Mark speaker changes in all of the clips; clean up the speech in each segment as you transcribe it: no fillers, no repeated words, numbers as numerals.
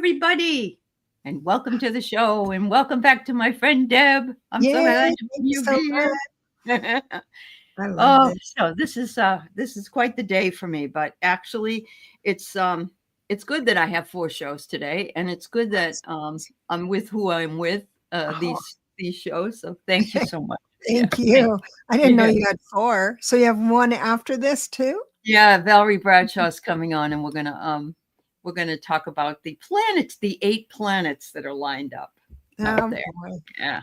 Speaker 1: everybody, and welcome to the show, and welcome back to my friend Deb. I'm so
Speaker 2: Yay,
Speaker 1: glad
Speaker 2: thank you
Speaker 1: you
Speaker 2: so
Speaker 1: be
Speaker 2: much.
Speaker 1: here.
Speaker 2: I love
Speaker 1: Oh,
Speaker 2: this.
Speaker 1: so this is quite the day for me, but actually, it's um it's good that I have 4 shows today, and it's good that I'm with who I'm with
Speaker 2: Oh,
Speaker 1: these shows. So thank you so much. Yeah,
Speaker 2: thank you. I didn't know
Speaker 1: yeah.
Speaker 2: you had four. So you have one after this too?
Speaker 1: Yeah, Valerie Bradshaw's coming on, and we're gonna talk about the planets, the 8 planets that are lined up out
Speaker 2: Oh
Speaker 1: there.
Speaker 2: boy.
Speaker 1: Yeah,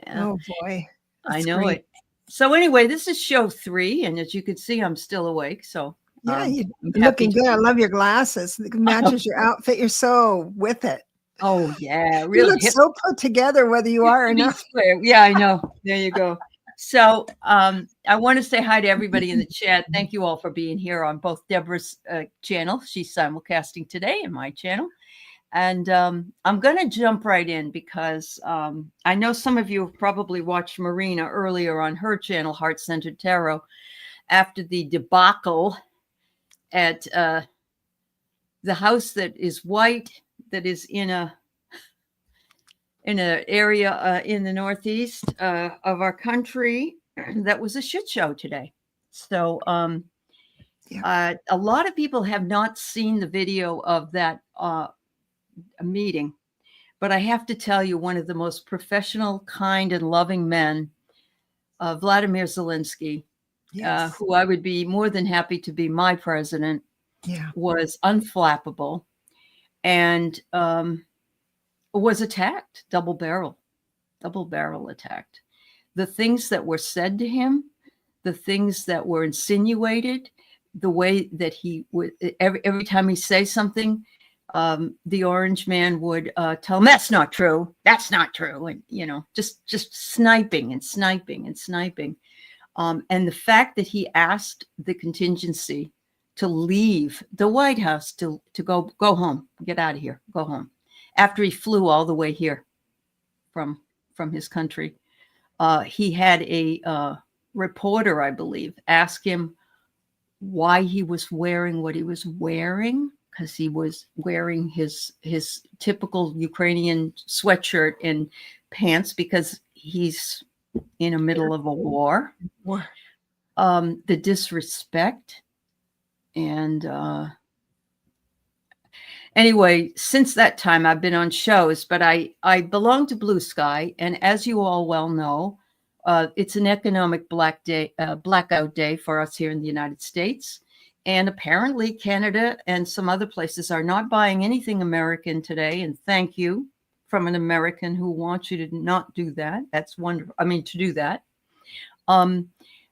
Speaker 1: yeah,
Speaker 2: Oh boy.
Speaker 1: I
Speaker 2: That's
Speaker 1: know
Speaker 2: great.
Speaker 1: it. So anyway, this is show 3, and as you can see, I'm still awake. So
Speaker 2: Yeah, you're
Speaker 1: I'm happy
Speaker 2: looking
Speaker 1: to
Speaker 2: good. I
Speaker 1: be.
Speaker 2: love your glasses. It matches your outfit. You're so with it.
Speaker 1: Oh yeah,
Speaker 2: You
Speaker 1: real
Speaker 2: look
Speaker 1: hip
Speaker 2: so put together, whether you are or
Speaker 1: me
Speaker 2: not.
Speaker 1: square. Yeah, I know. There you go. So I want to say hi to everybody in the chat. Thank you all for being here on both Deborah's channel. She's simulcasting today, and my channel. And I'm going to jump right in because I know some of you have probably watched Marina earlier on her channel, Heart Centered Tarot, after the debacle at the house that is white, that is in a area in the northeast of our country. That was a shit show today. So
Speaker 2: Yeah.
Speaker 1: a lot of people have not seen the video of that meeting. But I have to tell you, one of the most professional, kind, and loving men, Vladimir Zelensky,
Speaker 2: Yes.
Speaker 1: who I would be more than happy to be my president,
Speaker 2: Yeah.
Speaker 1: was unflappable and was attacked, double barrel attacked. The things that were said to him, the things that were insinuated, the way that he would, every time he say something, the orange man would tell him that's not true, and just sniping and sniping and sniping. And the fact that he asked the contingency to leave the White House, to go home, get out of here, go home, after he flew all the way here from his country. He had a reporter, I believe, ask him why he was wearing what he was wearing, because he was wearing his typical Ukrainian sweatshirt and pants because he's in the middle of a war. The disrespect. And anyway, since that time, I've been on shows, but I belong to Blue Sky. And as you all well know, it's an economic blackout day for us here in the United States. And apparently Canada and some other places are not buying anything American today. And thank you from an American who wants you to not do that. That's wonderful. I mean, to do that.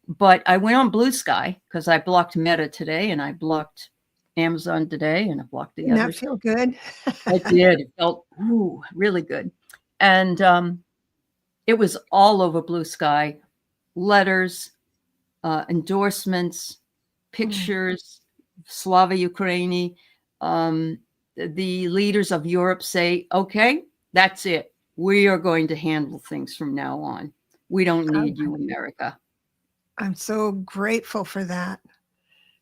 Speaker 1: But I went on Blue Sky because I blocked Meta today, and I blocked Amazon today, and I blocked the
Speaker 2: Didn't that
Speaker 1: others.
Speaker 2: feel good?
Speaker 1: It did. It felt really good. And it was all over Blue Sky. Letters, endorsements, pictures, Slava Ukraini. The leaders of Europe say, okay, that's it. We are going to handle things from now on. We don't need you, America.
Speaker 2: I'm so grateful for that.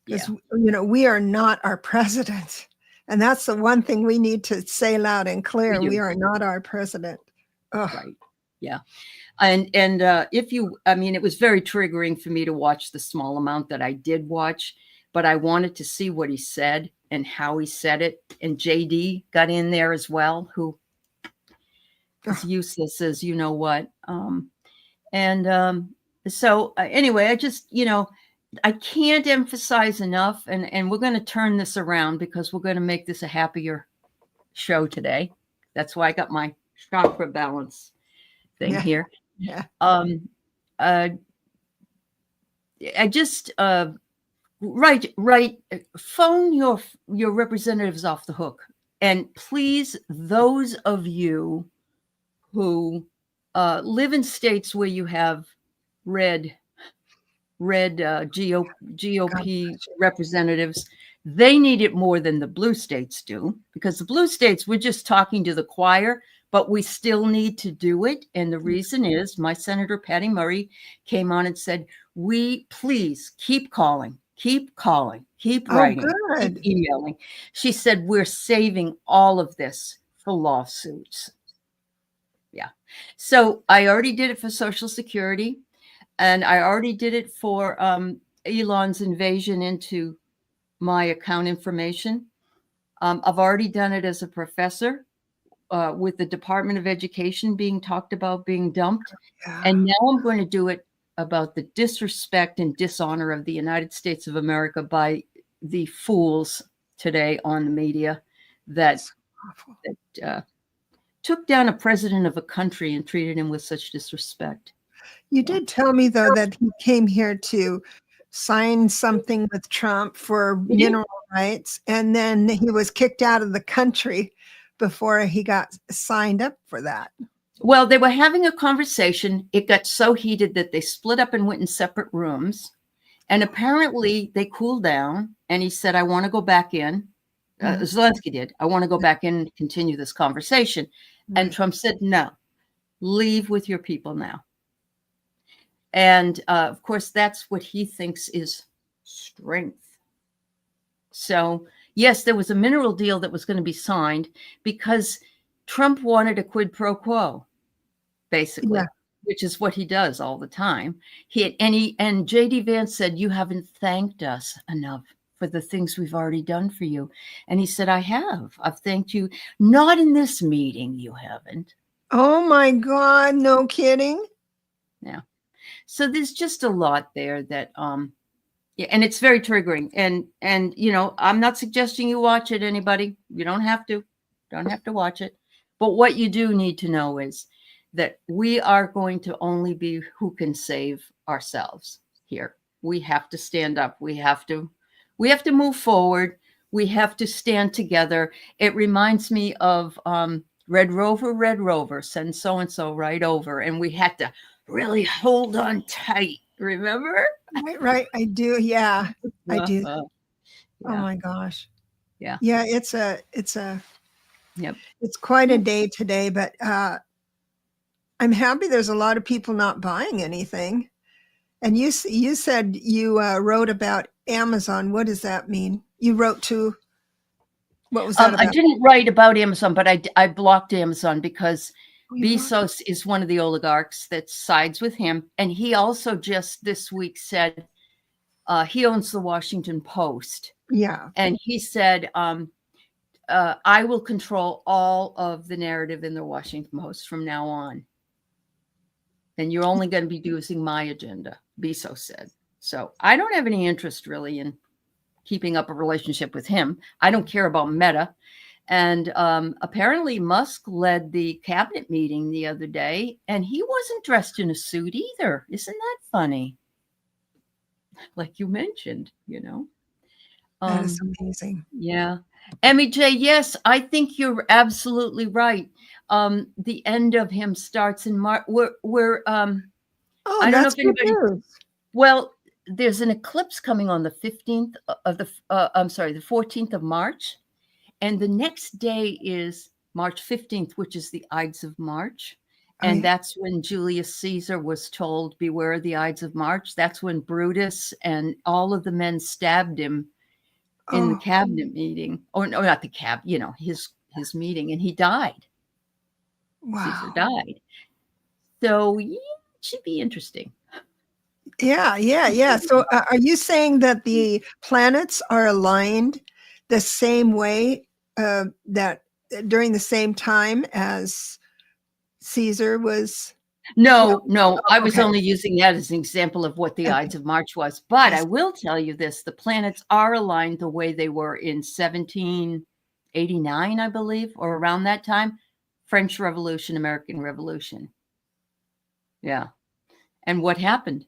Speaker 2: Because,
Speaker 1: Yeah.
Speaker 2: we are not our president. And that's the one thing we need to say loud and clear.
Speaker 1: We do.
Speaker 2: We are not our president. Ugh.
Speaker 1: Right. Yeah. And it was very triggering for me to watch the small amount that I did watch, but I wanted to see what he said and how he said it. And JD got in there as well, who is useless as you know what. So anyway, I just, I can't emphasize enough, and we're going to turn this around because we're going to make this a happier show today. That's why I got my chakra balance thing here.
Speaker 2: Yeah.
Speaker 1: I just phone your representatives off the hook, and please, those of you who live in states where you have red GOP representatives, they need it more than the blue states do, because the blue states, we're just talking to the choir, but we still need to do it. And the reason is my Senator Patty Murray came on and said, we please keep calling, keep writing, keep emailing. She said, we're saving all of this for lawsuits. Yeah. So I already did it for Social Security, and I already did it for Elon's invasion into my account information. I've already done it as a professor with the Department of Education being talked about being dumped.
Speaker 2: Yeah.
Speaker 1: And now I'm going to do it about the disrespect and dishonor of the United States of America by the fools today on the media that,
Speaker 2: Awful.
Speaker 1: took down a president of a country and treated him with such disrespect.
Speaker 2: You did tell me, though, that he came here to sign something with Trump for mineral rights, and then he was kicked out of the country before he got signed up for that.
Speaker 1: Well, they were having a conversation. It got so heated that they split up and went in separate rooms. And apparently they cooled down. And he said, I want to go back in. Zelensky did. I want to go back in and continue this conversation. And Trump said, no, leave with your people now. And of course, that's what he thinks is strength. So, yes, there was a mineral deal that was going to be signed because Trump wanted a quid pro quo, basically, which is what he does all the time. And J.D. Vance said, you haven't thanked us enough for the things we've already done for you. And he said, I have. I've thanked you. Not in this meeting, you haven't.
Speaker 2: Oh, my God. No kidding.
Speaker 1: Yeah. So there's just a lot there that, yeah, and it's very triggering. And, you know, I'm not suggesting you watch it, anybody. You don't have to watch it. But what you do need to know is that we are going to only be who can save ourselves here. We have to stand up. We have to move forward. We have to stand together. It reminds me of Red Rover, send so-and-so right over. And we had to really hold on tight. Remember?
Speaker 2: Right. I do. Yeah, I do.
Speaker 1: Yeah.
Speaker 2: Oh my gosh.
Speaker 1: Yeah.
Speaker 2: Yeah. It's quite a day today, but I'm happy there's a lot of people not buying anything. And you said you wrote about Amazon. What does that mean? You wrote to, what was that about?
Speaker 1: I didn't write about Amazon, but I blocked Amazon because Bezos is one of the oligarchs that sides with him. And he also just this week said he owns the Washington Post.
Speaker 2: Yeah.
Speaker 1: And he said, I will control all of the narrative in the Washington Post from now on. And you're only going to be using my agenda, Bezos said. So I don't have any interest really in keeping up a relationship with him. I don't care about Meta. And apparently Musk led the cabinet meeting the other day, and he wasn't dressed in a suit either. Isn't that funny? Like you mentioned, you know.
Speaker 2: That is amazing.
Speaker 1: Yeah. Emmy J, yes, I think you're absolutely right. The end of him starts in March. We're I don't know if anybody. Well, there's an eclipse coming on the 15th of the the 14th of March, and the next day is March 15th, which is the Ides of March. And that's when Julius Caesar was told, beware of the Ides of March. That's when Brutus and all of the men stabbed him in the cabinet meeting, or no, not the his meeting, and he died.
Speaker 2: Wow.
Speaker 1: Caesar died. So yeah, it should be interesting.
Speaker 2: Yeah. So are you saying that the planets are aligned the same way that during the same time as Caesar was?
Speaker 1: No, I was only using that as an example of what the Ides of March was. But I will tell you this, the planets are aligned the way they were in 1789, I believe, or around that time. French Revolution, American Revolution. Yeah. And what happened?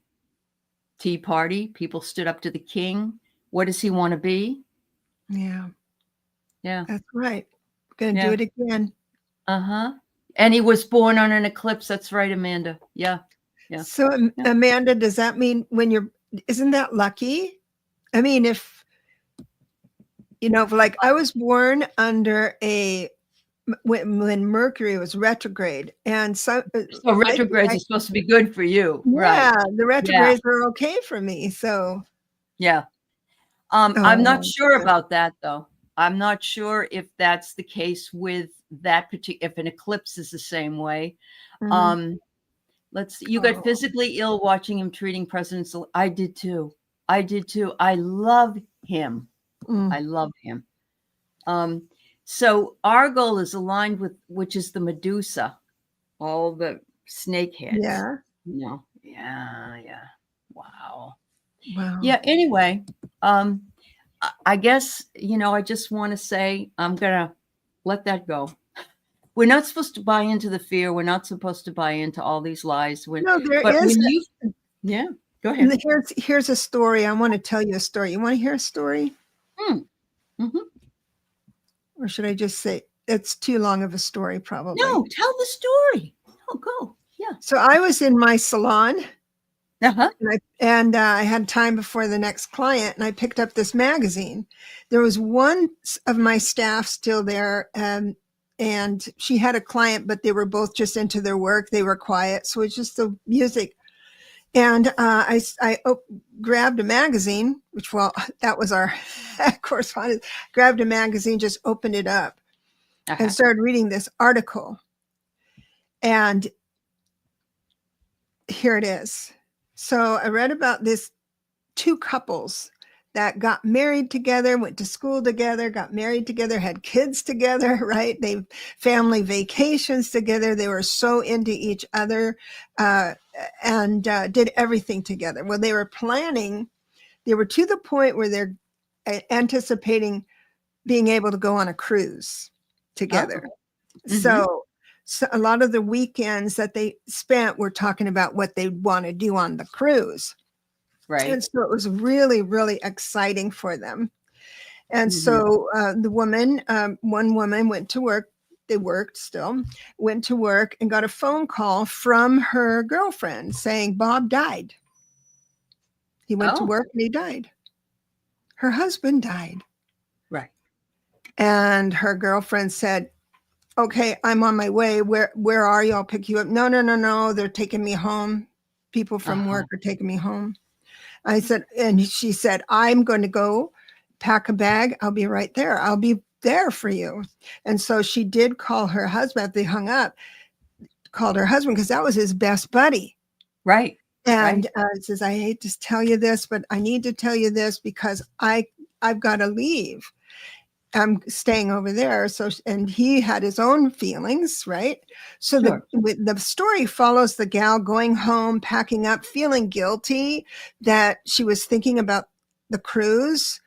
Speaker 1: Tea Party, people stood up to the king. What does he want to be?
Speaker 2: Yeah.
Speaker 1: Yeah.
Speaker 2: That's right. We're going to do it again.
Speaker 1: Uh-huh. And he was born on an eclipse. That's right, Amanda. Yeah.
Speaker 2: So, Amanda, does that mean isn't that lucky? I mean, if like I was born under when Mercury was retrograde, and so
Speaker 1: retrogrades are supposed to be good for you.
Speaker 2: Yeah,
Speaker 1: right.
Speaker 2: The retrogrades are okay for me. So,
Speaker 1: yeah. I'm not sure about that, though. I'm not sure if that's the case with that particular, if an eclipse is the same way.
Speaker 2: Mhm.
Speaker 1: Let's see, you got
Speaker 2: Oh.
Speaker 1: physically ill watching him treating presidents. I did too. I did too. I love him.
Speaker 2: Mm.
Speaker 1: I love him. So our goal is aligned with, which is the Medusa, all the snake heads.
Speaker 2: Yeah.
Speaker 1: Yeah. Wow.
Speaker 2: Wow.
Speaker 1: Yeah. Anyway, I guess, I just want to say I'm gonna let that go. We're not supposed to buy into the fear. We're not supposed to buy into all these lies.
Speaker 2: No, there
Speaker 1: But
Speaker 2: is.
Speaker 1: when you, yeah, go ahead.
Speaker 2: Here's a story. I want to tell you a story. You want to hear a story?
Speaker 1: Mm-hmm.
Speaker 2: Or should I just say it's too long of a story, probably?
Speaker 1: No, tell the story. Oh, go. Yeah.
Speaker 2: So I was in my salon
Speaker 1: Uh-huh.
Speaker 2: and I had time before the next client, and I picked up this magazine. There was one of my staff still there, and she had a client, but they were both just into their work. They were quiet, so it's just the music. And I grabbed a magazine, which, well, that was our correspondence. Grabbed a magazine, just opened it up, and started reading this article. And here it is. So I read about this two couples that got married together, went to school together, got married together, had kids together, right? They family vacations together. They were so into each other and did everything together. Well, they were planning, they were to the point where they're anticipating being able to go on a cruise together. Oh. Mm-hmm. So a lot of the weekends that they spent were talking about what they want to do on the cruise.
Speaker 1: Right.
Speaker 2: And so it was really, really exciting for them. And so the woman, one woman went to work. They worked still, went to work and got a phone call from her girlfriend saying Bob died. He went to work and he died. Her husband died.
Speaker 1: Right.
Speaker 2: And her girlfriend said, okay, I'm on my way. Where are you? I'll pick you up. No. They're taking me home. People from work are taking me home. I said, and she said, I'm going to go pack a bag. I'll be right there. I'll be there for you. And so she did call her husband. They hung up, called her husband because that was his best buddy.
Speaker 1: Right.
Speaker 2: And says, I hate to tell you this, but I need to tell you this because I've got to leave. I'm staying over there. So, and he had his own feelings, right? So the story follows the gal going home, packing up, feeling guilty that she was thinking about the cruise,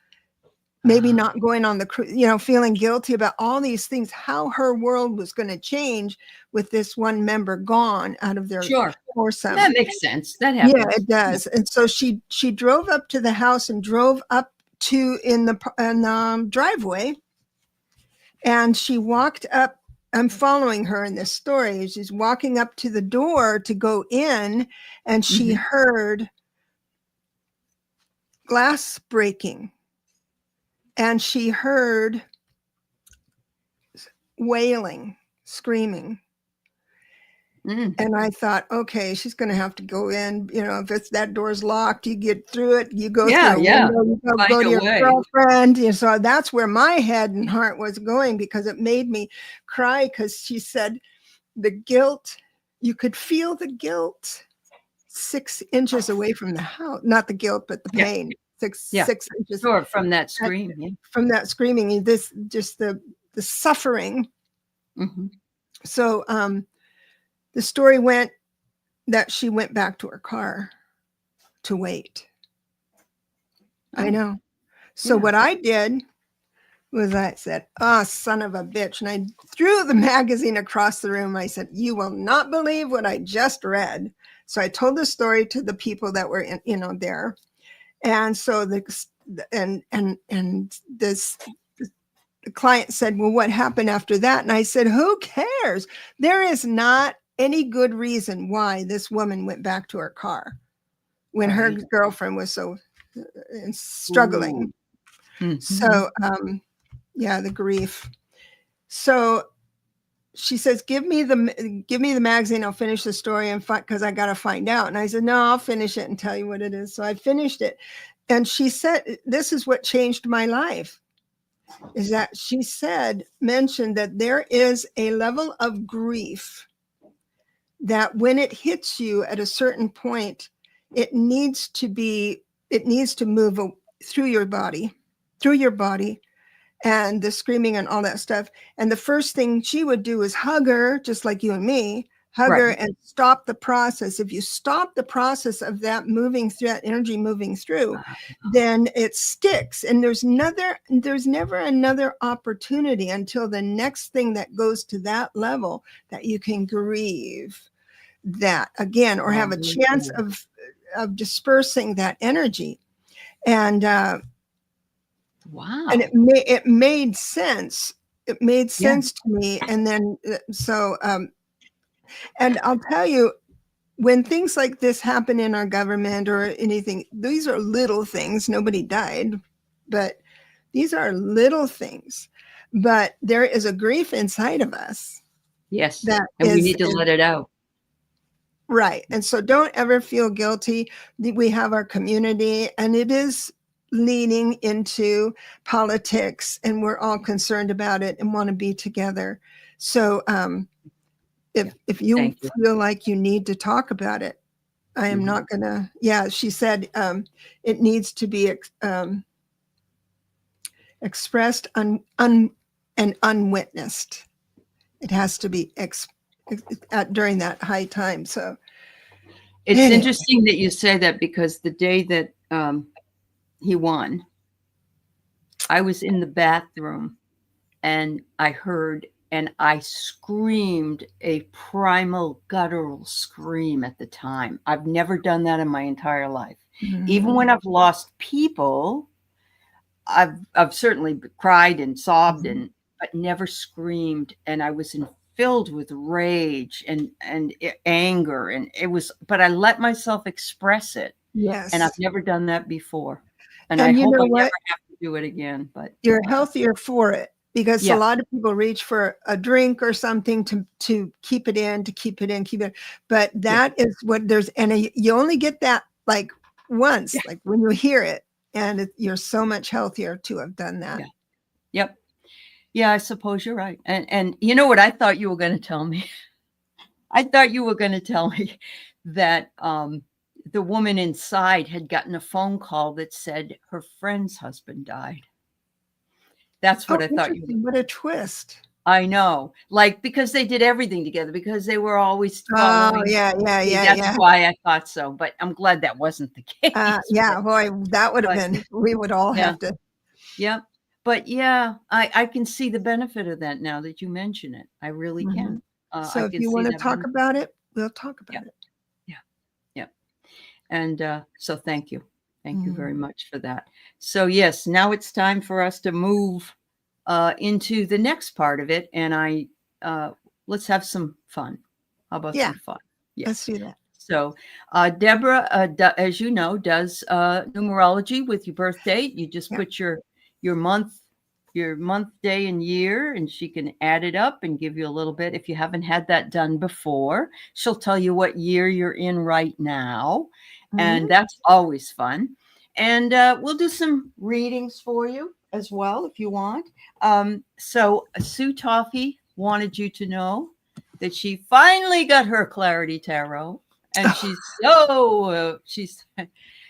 Speaker 2: maybe not going on the cruise, feeling guilty about all these things, how her world was going to change with this one member gone out of their foursome.
Speaker 1: That makes sense. That happens.
Speaker 2: Yeah, it does. And so she drove up to the house and drove up to in the driveway, and she walked up. I'm following her in this story. She's walking up to the door to go in, and she heard glass breaking, and she heard wailing, screaming. And I thought, okay, she's going to have to go in. If it's that door's locked, you get through it. You go through a window, you go to your girlfriend. So that's where my head and heart was going, because it made me cry, because she said the guilt, you could feel the guilt 6 inches away from the house. Not the guilt, but the pain. 6 inches.
Speaker 1: Sure, from that scream.
Speaker 2: From that screaming, just the suffering. So, the story went that she went back to her car to wait. I know. So what I did was I said, oh, son of a bitch. And I threw the magazine across the room. I said, you will not believe what I just read. So I told the story to the people that were there. And so the client said, well, what happened after that? And I said, who cares? There is not any good reason why this woman went back to her car when her girlfriend was so struggling. So, the grief. So she says, give me the magazine. I'll finish the story and because I got to find out. And I said, no, I'll finish it and tell you what it is. So I finished it. And she said, this is what changed my life. is that she mentioned that there is a level of grief that when it hits you at a certain point, it needs to move through your body, and the screaming and all that stuff. And the first thing she would do is hug her, just like you and me, hug her
Speaker 1: Right.
Speaker 2: and stop the process. If you stop the process of that that energy moving through, then it sticks. And there's never another opportunity until the next thing that goes to that level that you can grieve that again, or have a chance of dispersing that energy. And
Speaker 1: Wow.
Speaker 2: and it made sense. It made sense to me. And then and I'll tell you, when things like this happen in our government or anything, these are little things. Nobody died, but these are little things. But there is a grief inside of us.
Speaker 1: Yes.
Speaker 2: That
Speaker 1: and we need to let it out.
Speaker 2: Right. And so don't ever feel guilty. We have our community, and it is leaning into politics, and we're all concerned about it and want to be together. So if you feel like you need to talk about it, I am not going to. She said it needs to be expressed and unwitnessed. It has to be during that high time. So
Speaker 1: it's interesting that you say that, because the day that he won, I was in the bathroom and I heard, and I screamed a primal guttural scream at the time. I've never done that in my entire life. Even when I've lost people, I've certainly cried and sobbed, but never screamed. And I was filled with rage and anger, and it was, but I let myself express it.
Speaker 2: Yes.
Speaker 1: And I've never done that before. And I hope I never have to do it again. But
Speaker 2: you're healthier for it, because a lot of people reach for a drink or something to keep it in. But that is what and you only get that like once, like when you hear it, and you're so much healthier to have done that.
Speaker 1: Yep. Yeah, I suppose you're right. And you know what I thought you were going to tell me? I thought you were going to tell me that the woman inside had gotten a phone call that said her friend's husband died. That's what I thought you were.
Speaker 2: What a twist.
Speaker 1: I know. Like, because they did everything together, because they were always following.
Speaker 2: Oh, yeah.
Speaker 1: That's why I thought so. But I'm glad that wasn't the case.
Speaker 2: Boy, that would have been, we would all have to.
Speaker 1: Yep. But I can see the benefit of that now that you mention it. I really can.
Speaker 2: So if you want to talk about it, we'll talk about it.
Speaker 1: Yeah. And so thank you. Thank you very much for that. So yes, now it's time for us to move into the next part of it. And let's have some fun. How about some fun?
Speaker 2: Yes. Let's do that.
Speaker 1: So Deborah, as you know, does numerology with your birth date. You just put your month, day, and year, and she can add it up and give you a little bit. If you haven't had that done before, she'll tell you what year you're in right now. And that's always fun. And we'll do some readings for you as well, if you want. So Sue Toffee wanted you to know that she finally got her Clarity Tarot. And she's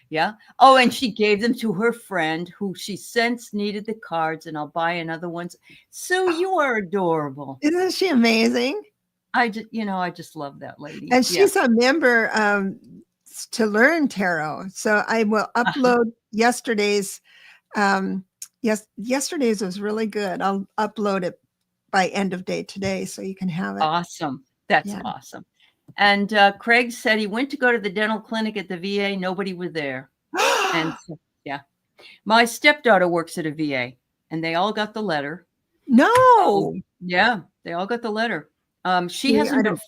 Speaker 1: yeah. Oh, and she gave them to her friend who she sensed needed the cards, and I'll buy another one. Sue, you are adorable.
Speaker 2: Isn't she amazing?
Speaker 1: I just love that lady.
Speaker 2: And she's a member to learn tarot. So I will upload yesterday's. Yesterday's was really good. I'll upload it by end of day today, so you can have it.
Speaker 1: Awesome. That's awesome. And Craig said he went to go to the dental clinic at the VA. Nobody was there. And so, my stepdaughter works at a VA, and they all got the letter.
Speaker 2: No.
Speaker 1: Yeah, they all got the letter. She hasn't been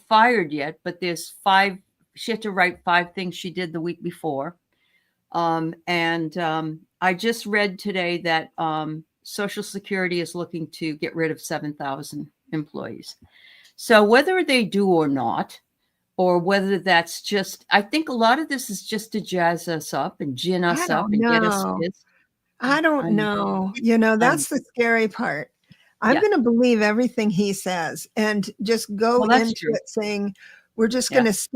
Speaker 1: fired yet, but there's 5. She had to write 5 things she did the week before. And I just read today that Social Security is looking to get rid of 7,000 employees. So whether they do or not, or whether that's just, I think a lot of this is just to jazz us up and gin us up and get us pissed.
Speaker 2: I don't
Speaker 1: I'm,
Speaker 2: know.
Speaker 1: I'm,
Speaker 2: That's the scary part. I'm
Speaker 1: yeah.
Speaker 2: going to believe everything he says and just go
Speaker 1: Well, that's
Speaker 2: into
Speaker 1: true.
Speaker 2: it saying, we're just
Speaker 1: Yeah.
Speaker 2: going to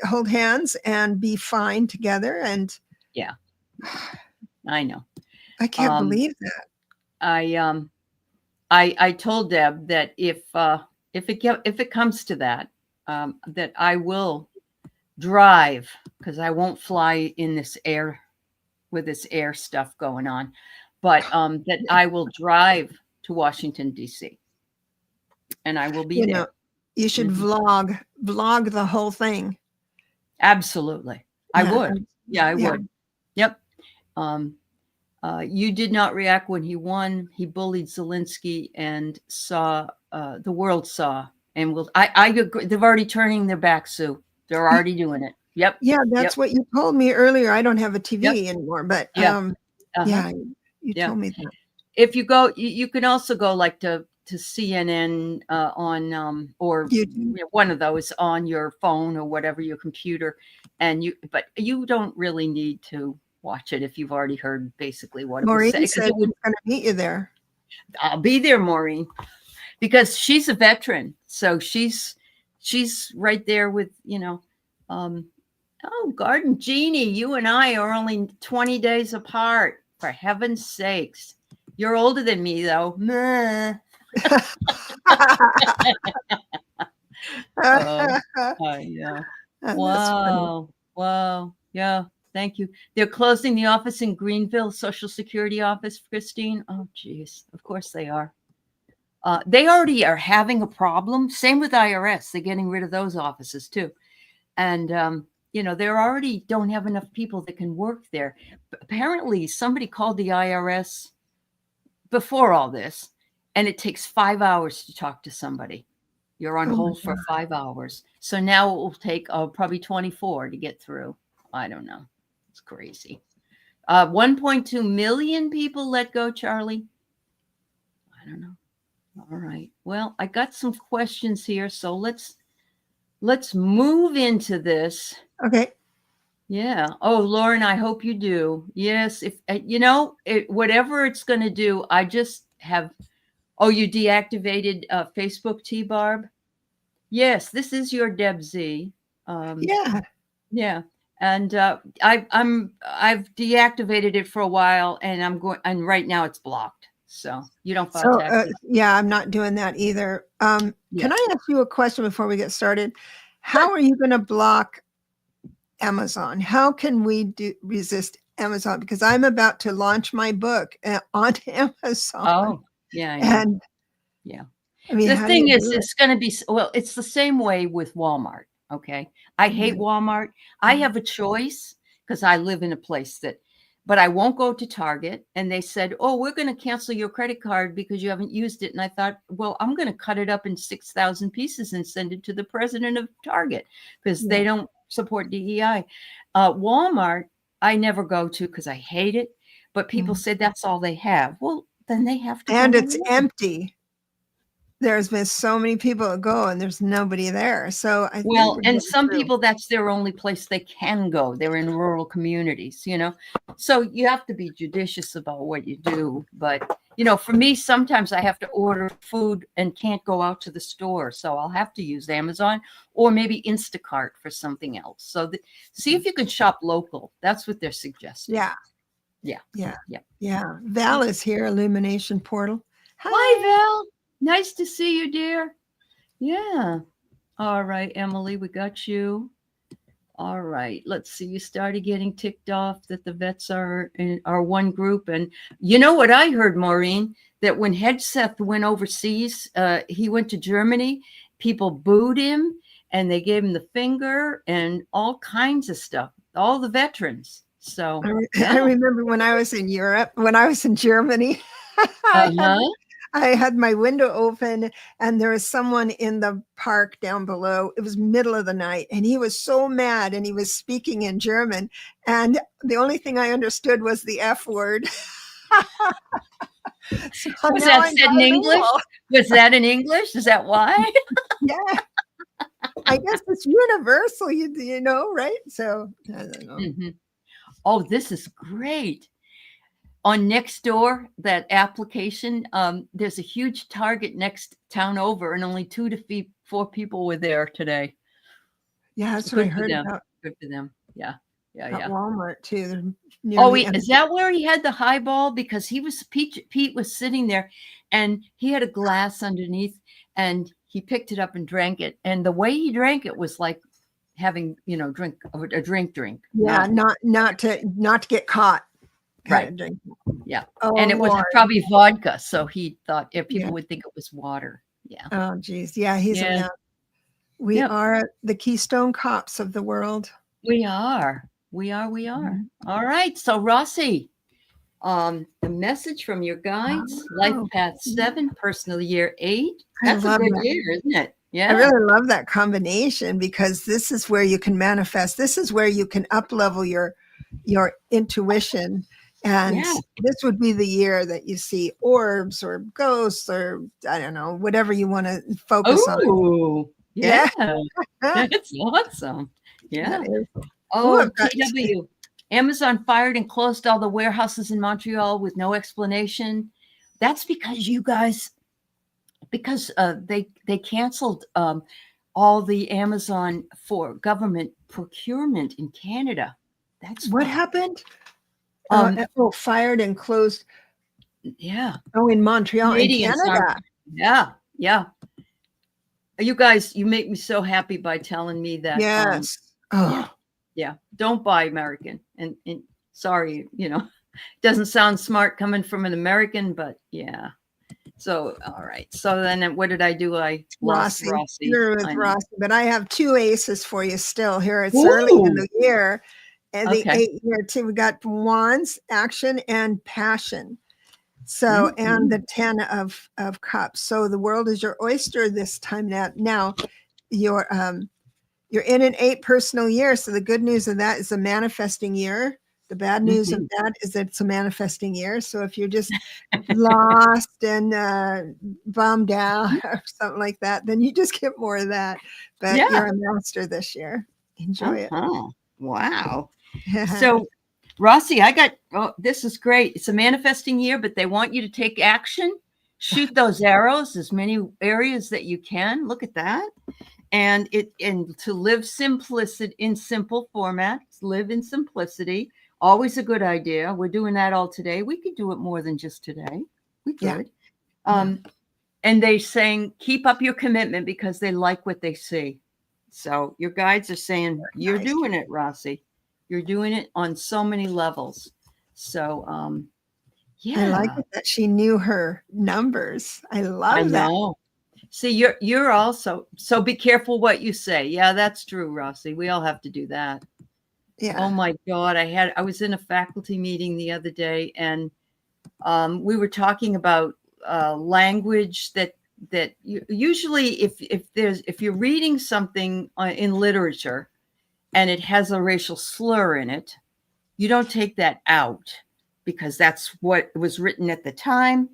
Speaker 2: hold hands and be fine together. And
Speaker 1: Yeah. I know.
Speaker 2: I can't
Speaker 1: Um,
Speaker 2: believe that.
Speaker 1: I told Deb that if it comes to that, that I will drive because I won't fly in this air with this air stuff going on, but that I will drive to Washington D.C. and I will be
Speaker 2: You know,
Speaker 1: there.
Speaker 2: you should
Speaker 1: Mhm.
Speaker 2: vlog the whole thing.
Speaker 1: Absolutely, I
Speaker 2: Yeah.
Speaker 1: would. Yeah, I
Speaker 2: Yeah.
Speaker 1: would. Yep. Um, you did not react when he won. He bullied Zelensky and saw the world saw and will. I agree. They're already turning their back, Sue. They're already doing it. Yep.
Speaker 2: Yeah,
Speaker 1: Yep.
Speaker 2: that's what you told me earlier. I don't have a
Speaker 1: Yep.
Speaker 2: TV anymore, but
Speaker 1: Yeah. Uh-huh.
Speaker 2: yeah, you
Speaker 1: Yeah.
Speaker 2: told me that.
Speaker 1: If you go, you can also go like to CNN on or
Speaker 2: YouTube.
Speaker 1: one of those on your phone or whatever your computer, but you don't really need to watch it if you've already heard basically what it was said
Speaker 2: Maureen
Speaker 1: because
Speaker 2: said
Speaker 1: it would.
Speaker 2: she's going to meet you there.
Speaker 1: I'll be there, Maureen, because she's a veteran, so she's right there with um, oh, Garden Genie, you and I are only 20 days apart. For heaven's sakes. You're older than me, though. Meh. Oh, yeah.
Speaker 2: That's funny.
Speaker 1: Wow. Wow. Yeah. Thank you. They're closing the office in Greenville, Social Security office, Christine. Oh, geez. Of course they are. They already are having a problem. Same with IRS. They're getting rid of those offices too. And, they already don't have enough people that can work there. But apparently, somebody called the IRS before all this, and it takes 5 hours to talk to somebody. You're on
Speaker 2: Oh my
Speaker 1: hold for 5 hours. So now it will take probably 24 to get through. I don't know. It's crazy. 1.2 million people let go, Charlie. I don't know. All right. Well, I got some questions here, so let's move into this.
Speaker 2: Okay.
Speaker 1: Yeah. Oh, Lauren, I hope you do. Yes. If whatever it's going to do, I just have. Oh, you deactivated Facebook, T Barb. Yes, this is your Deb Z.
Speaker 2: Yeah.
Speaker 1: Yeah, and I've deactivated it for a while, and I'm going, and right now it's blocked, so you don't file
Speaker 2: So,
Speaker 1: taxes.
Speaker 2: yeah, I'm not doing that either.
Speaker 1: Yeah.
Speaker 2: Can I ask you a question before we get started? How
Speaker 1: Sure.
Speaker 2: are you going to block Amazon? How can we resist Amazon? Because I'm about to launch my book on Amazon.
Speaker 1: Oh, yeah, I know.
Speaker 2: And
Speaker 1: Yeah.
Speaker 2: I mean,
Speaker 1: The
Speaker 2: how do
Speaker 1: thing
Speaker 2: you
Speaker 1: is,
Speaker 2: do it?
Speaker 1: it's going to be, well, it's the same way with Walmart. Okay. I hate Walmart. I have a choice because I live in a place but I won't go to Target. And they said, oh, we're going to cancel your credit card because you haven't used it. And I thought, well, I'm going to cut it up in 6,000 pieces and send it to the president of Target because they don't support DEI. Walmart, I never go to because I hate it. But people say that's all they have. Well, then they have to
Speaker 2: And
Speaker 1: go
Speaker 2: it's
Speaker 1: away.
Speaker 2: empty. There's been so many people that go and there's nobody there. So I think
Speaker 1: Well,
Speaker 2: we're
Speaker 1: and
Speaker 2: getting
Speaker 1: some
Speaker 2: through.
Speaker 1: people, that's their only place they can go. They're in rural communities, So you have to be judicious about what you do. But, for me, sometimes I have to order food and can't go out to the store. So I'll have to use Amazon or maybe Instacart for something else. So see if you can shop local. That's what they're suggesting.
Speaker 2: Yeah.
Speaker 1: Yeah.
Speaker 2: Yeah.
Speaker 1: Yeah.
Speaker 2: Yeah. Val is here, Illumination Portal.
Speaker 1: Hi, Val. Nice to see you, dear. Yeah. All right, Emily, we got you. All right, let's see. You started getting ticked off that the vets are one group, and you know what I heard, Maureen, that when Hegseth went overseas, he went to Germany. People booed him, and they gave him the finger and all kinds of stuff. All the veterans. So
Speaker 2: I remember when I was in Europe, when I was in Germany, I had my window open and there was someone in the park down below. It was middle of the night and he was so mad and he was speaking in German. And the only thing I understood was the F word.
Speaker 1: So was that said in English? Was that in English? Is that why?
Speaker 2: Yeah. I guess it's universal, you know, right? So I don't know.
Speaker 1: Oh, this is great. on Nextdoor, that application, there's a huge Target next town over, and only 2 to 4 people were there today.
Speaker 2: Yeah, that's what I
Speaker 1: Good for
Speaker 2: heard
Speaker 1: them.
Speaker 2: about
Speaker 1: Good for them. Yeah. Yeah.
Speaker 2: at
Speaker 1: Yeah.
Speaker 2: Walmart too. They're
Speaker 1: Oh,
Speaker 2: nearly
Speaker 1: is that where he had the highball? Because Pete was sitting there, and he had a glass underneath, and he picked it up and drank it. And the way he drank it was like having, a drink.
Speaker 2: Yeah, not to get caught. Kind
Speaker 1: Right.
Speaker 2: of drink.
Speaker 1: Yeah.
Speaker 2: Oh,
Speaker 1: And it was
Speaker 2: Lord.
Speaker 1: probably vodka. So he thought if people
Speaker 2: Yeah.
Speaker 1: would think it was water. Yeah.
Speaker 2: Oh, geez. Yeah, he's a
Speaker 1: Yeah.
Speaker 2: man. We
Speaker 1: Yep.
Speaker 2: are the Keystone Cops of the world.
Speaker 1: We are. We are.
Speaker 2: Mhm.
Speaker 1: All right. So Rossi, the message from your guides, Life
Speaker 2: Wow.
Speaker 1: Path 7, Personal Year 8.
Speaker 2: I
Speaker 1: That's a
Speaker 2: love
Speaker 1: good
Speaker 2: that.
Speaker 1: year, isn't it?
Speaker 2: I
Speaker 1: Yeah.
Speaker 2: really love that combination, because this is where you can manifest. This is where you can up-level your intuition. And
Speaker 1: Yeah.
Speaker 2: this would be the year that you see orbs or ghosts, or I don't know, whatever you want to focus on.
Speaker 1: Oh, yeah.
Speaker 2: Yeah.
Speaker 1: That's awesome. Yeah.
Speaker 2: That is.
Speaker 1: Oh,
Speaker 2: I've got
Speaker 1: TW. Amazon fired and closed all the warehouses in Montreal with no explanation. That's because you guys, because they canceled all the Amazon for government procurement in Canada. That's
Speaker 2: what
Speaker 1: why.
Speaker 2: happened. Fired and closed.
Speaker 1: Yeah.
Speaker 2: Oh, in Montreal,
Speaker 1: Canadians
Speaker 2: in Canada.
Speaker 1: Yeah. You guys, you make me so happy by telling me that.
Speaker 2: Yes.
Speaker 1: Yeah. Don't buy American. And sorry, doesn't sound smart coming from an American, but yeah. So, all right. So then what did I do? I lost Rossi.
Speaker 2: With Rossi, but I have 2 aces for you still here. It's
Speaker 1: Ooh.
Speaker 2: early in the year. And the
Speaker 1: Okay.
Speaker 2: 8 year too. We got wands, action, and passion. So, and the 10 of cups. So the world is your oyster this time. Now you're in an 8 personal year. So the good news of that is a manifesting year. The bad news of that is that it's a manifesting year. So if you're just lost and bummed out or something like that, then you just get more of that. But you're a master this year. Enjoy it.
Speaker 1: Wow. So, Rossi, this is great. It's a manifesting year, but they want you to take action. Shoot those arrows, as many areas that you can. Look at that. And to live in simple formats, live in simplicity. Always a good idea. We're doing that all today. We could do it more than just today. We could. And they're saying, keep up your commitment, because they like what they see. So your guides are saying, you're doing it, Rossi. You're doing it on so many levels. So,
Speaker 2: I like it that she knew her numbers. I love that.
Speaker 1: See, you're also, so be careful what you say. Yeah, that's true, Rossi. We all have to do that. Yeah. Oh my God. I was in a faculty meeting the other day, and we were talking about language that usually if you're reading something in literature and it has a racial slur in it, you don't take that out, because that's what was written at the time,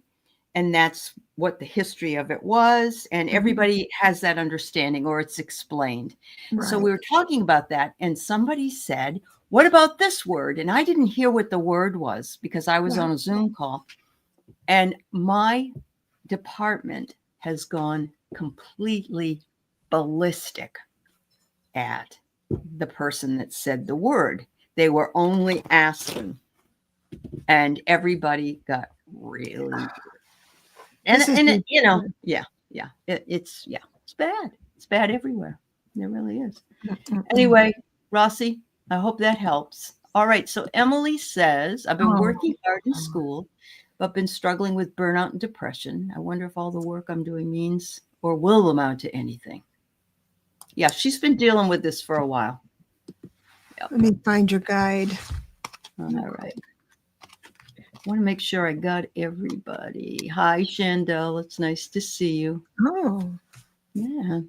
Speaker 1: and that's what the history of it was, and everybody has that understanding, or it's explained. So we were talking about that, and somebody said, what about this word? And I didn't hear what the word was, because I was on a Zoom call, and my department has gone completely ballistic at the person that said the word. They were only asking, and everybody got really, it's bad. It's bad everywhere. It really is. Anyway, Rossi, I hope that helps. All right. So Emily says, I've been working hard in school, but been struggling with burnout and depression. I wonder if all the work I'm doing means or will amount to anything. Yeah, she's been dealing with this for a while.
Speaker 2: Let me find your guide.
Speaker 1: All right. I want to make sure I got everybody. Hi, Chandel. It's nice to see you.
Speaker 2: Oh.
Speaker 1: Yeah.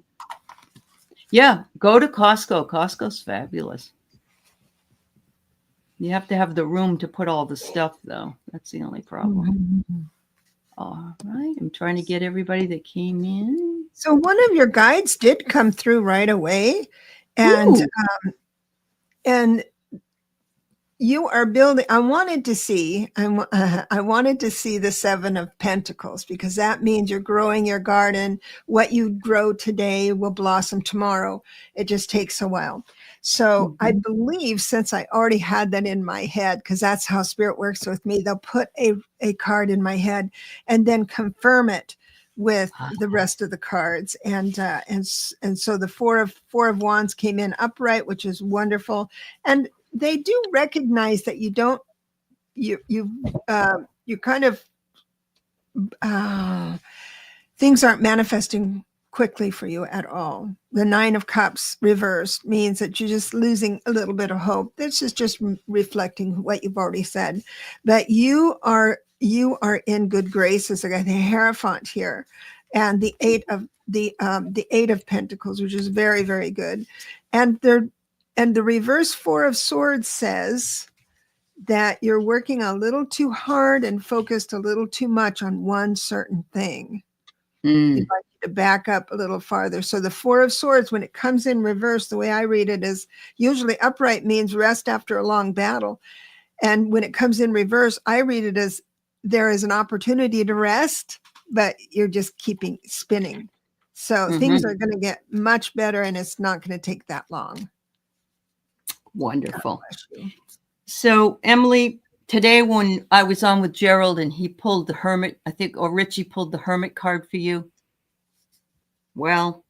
Speaker 1: Yeah, go to Costco. Costco's fabulous. You have to have the room to put all the stuff, though. That's the only problem. All right. I'm trying to get everybody that came in.
Speaker 2: So one of your guides did come through right away. And you are building. I wanted to see the Seven of Pentacles, because that means you're growing your garden. What you grow today will blossom tomorrow. It just takes a while. So I believe, since I already had that in my head, because that's how Spirit works with me, they'll put a card in my head and then confirm it with the rest of the cards. And so the four of Wands came in upright, which is wonderful. And they do recognize that you kind of things aren't manifesting quickly for you at all. The Nine of Cups reversed means that you're just losing a little bit of hope. This is just reflecting what you've already said. But you are in good graces. I got the Hierophant here, and the Eight of Pentacles, which is very, very good. And the reverse Four of Swords says that you're working a little too hard and focused a little too much on one certain thing. You'd like you to back up a little farther. So the Four of Swords, when it comes in reverse, the way I read it is usually upright means rest after a long battle. And when it comes in reverse, I read it as there is an opportunity to rest, but you're just keeping spinning. So things are going to get much better, and it's not going to take that long.
Speaker 1: Wonderful. So, Emily, today when I was on with Gerald and he pulled the Hermit, I think, or Richie pulled the Hermit card for you. Well,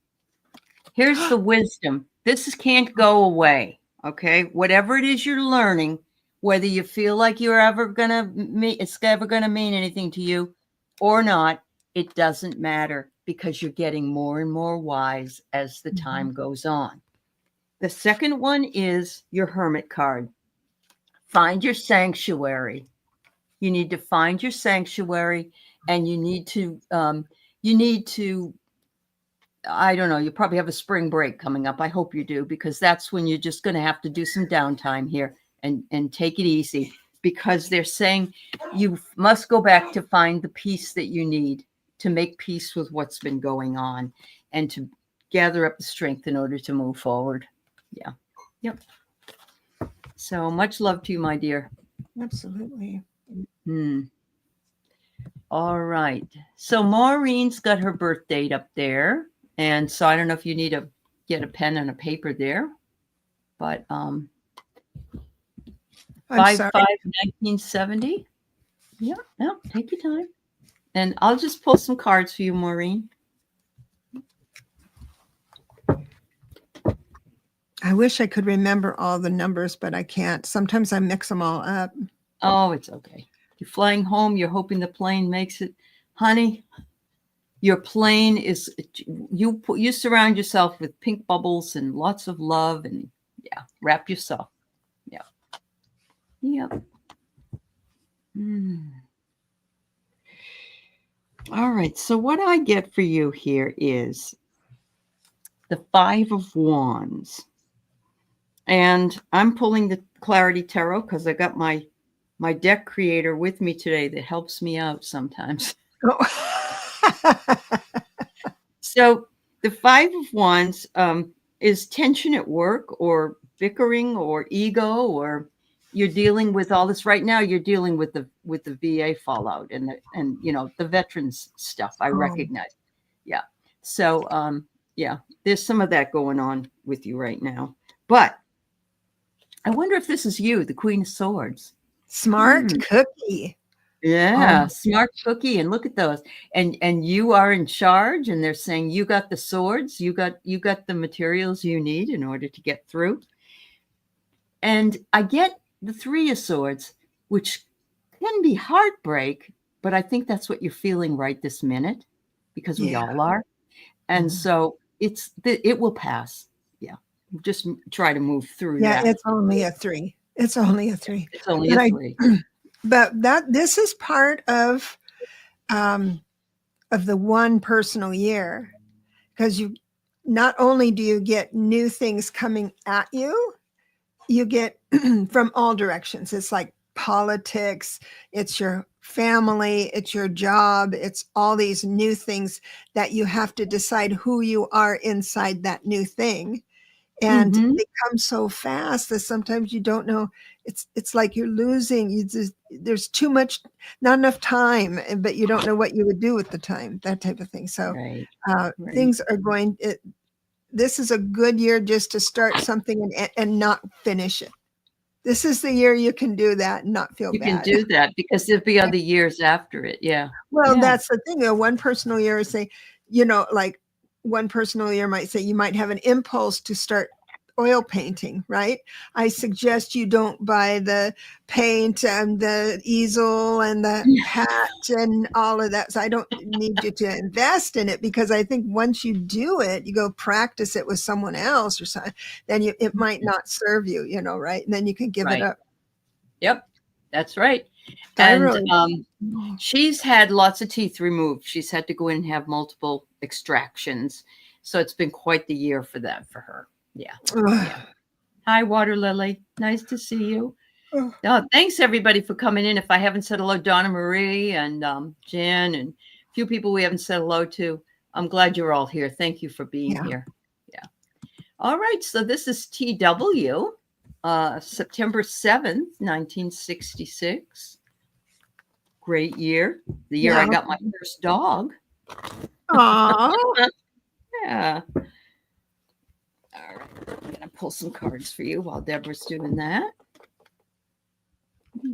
Speaker 1: here's the wisdom. This can't go away, okay? Whatever it is you're learning, whether you feel like it's ever gonna mean anything to you or not, it doesn't matter, because you're getting more and more wise as the time goes on. The second one is your Hermit card. Find your sanctuary. You need to find your sanctuary, and you need to, I don't know, you probably have a spring break coming up. I hope you do, because that's when you're just going to have to do some downtime here and take it easy, because they're saying you must go back to find the peace that you need to make peace with what's been going on and to gather up the strength in order to move forward. Yeah. Yep. So much love to you, my dear.
Speaker 2: Absolutely.
Speaker 1: All right. So Maureen's got her birth date up there. And so I don't know if you need to get a pen and a paper there, but 5/5/1970. Yeah, no, take your time. And I'll just pull some cards for you, Maureen.
Speaker 2: I wish I could remember all the numbers, but I can't. Sometimes I mix them all up.
Speaker 1: Oh, it's okay. You're flying home. You're hoping the plane makes it. Honey, your plane is, you surround yourself with pink bubbles and lots of love, and yeah, wrap yourself. Yeah. Yep. All right. So what I get for you here is the Five of Wands. And I'm pulling the Clarity Tarot because I got my deck creator with me today that helps me out sometimes. So the Five of Wands is tension at work, or bickering, or ego, or you're dealing with all this right now. You're dealing with the VA fallout and the veterans stuff. I recognize. Yeah. So yeah, there's some of that going on with you right now. But I wonder if this is you, the Queen of Swords.
Speaker 2: Smart cookie.
Speaker 1: Yeah, smart cookie. And look at those. And you are in charge, and they're saying you got the swords, you got the materials you need in order to get through. And I get the Three of Swords, which can be heartbreak, but I think that's what you're feeling right this minute, because we all are. And so it will pass. Yeah. Just try to move through that.
Speaker 2: Yeah, it's only a 3. It's only a 3.
Speaker 1: It's only a 3.
Speaker 2: But this is part of the one personal year, because you not only do you get new things coming at you, you get from all directions. It's like politics, it's your family, it's your job, it's all these new things that you have to decide who you are inside that new thing. and
Speaker 1: Mm-hmm.
Speaker 2: they come so fast that sometimes you don't know. It's like you're losing. There's too much, not enough time, but you don't know what you would do with the time. That type of thing. So
Speaker 1: Right. Right.
Speaker 2: things are going. This is a good year just to start something and not finish it. This is the year you can do that and not feel
Speaker 1: You can
Speaker 2: bad.
Speaker 1: do that because there'll be other years after it. Yeah.
Speaker 2: Well,
Speaker 1: Yeah.
Speaker 2: that's the thing. One personal year is say, like one personal year might say you might have an impulse to start oil painting, right? I suggest you don't buy the paint and the easel and the hat and all of that. So I don't need you to invest in it, because I think once you do it, you go practice it with someone else or something, then it might not serve you, right? And then you can give it
Speaker 1: Right.
Speaker 2: up.
Speaker 1: Yep. That's right.
Speaker 2: I
Speaker 1: And
Speaker 2: really,
Speaker 1: she's had lots of teeth removed. She's had to go in and have multiple extractions. So it's been quite the year for that for her. Yeah. Yeah. Hi, Water Lily. Nice to see you. Oh, thanks everybody for coming in. If I haven't said hello, Donna Marie and Jen and a few people we haven't said hello to, I'm glad you're all here. Thank you for being here. Yeah. All right. So this is TW, September 7th, 1966. Great year. The year I got my first dog.
Speaker 2: Aww.
Speaker 1: Yeah. All right. I'm going to pull some cards for you while Deborah's doing that. A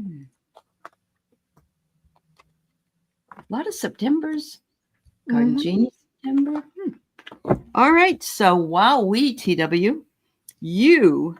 Speaker 1: lot of Septembers. Garden Genie September. All right. So we TW, you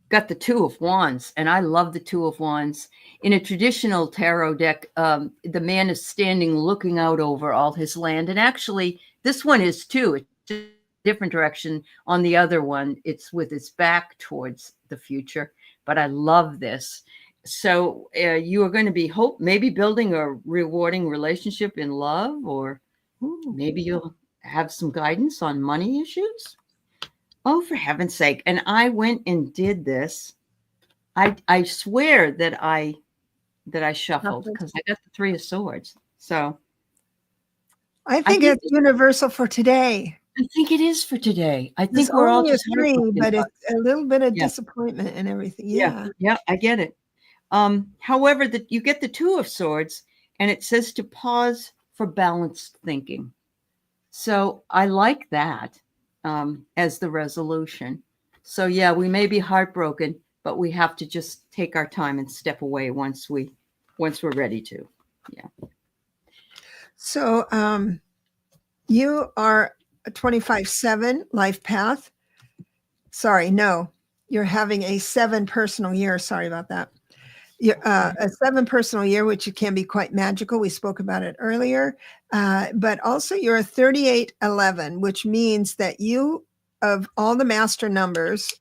Speaker 1: got the Two of Wands, and I love the Two of Wands. In a traditional tarot deck, the man is standing looking out over all his land. And actually, this one is too. It's a different direction. On the other one, it's with its back towards the future. But I love this. So you are going to be maybe building a rewarding relationship in love, or maybe you'll have some guidance on money issues. Oh, for heaven's sake. And I went and did this. I swear that I shuffled because I got the Three of Swords. So
Speaker 2: I think it's universal for today.
Speaker 1: I think it is for today. I think
Speaker 2: It's
Speaker 1: we're all
Speaker 2: only
Speaker 1: just
Speaker 2: a three, but it's a little bit of disappointment and everything. Yeah.
Speaker 1: Yeah, I get it. However, that you get the Two of Swords, and it says to pause for balanced thinking. So I like that as the resolution. So yeah, we may be heartbroken, but we have to just take our time and step away once we're ready to. Yeah.
Speaker 2: So you are a 25/7 life path. Sorry, no, you're having a 7 personal year. Sorry about that. A 7 personal year, which can be quite magical. We spoke about it earlier. But also you're a 3811, which means that you, of all the master numbers,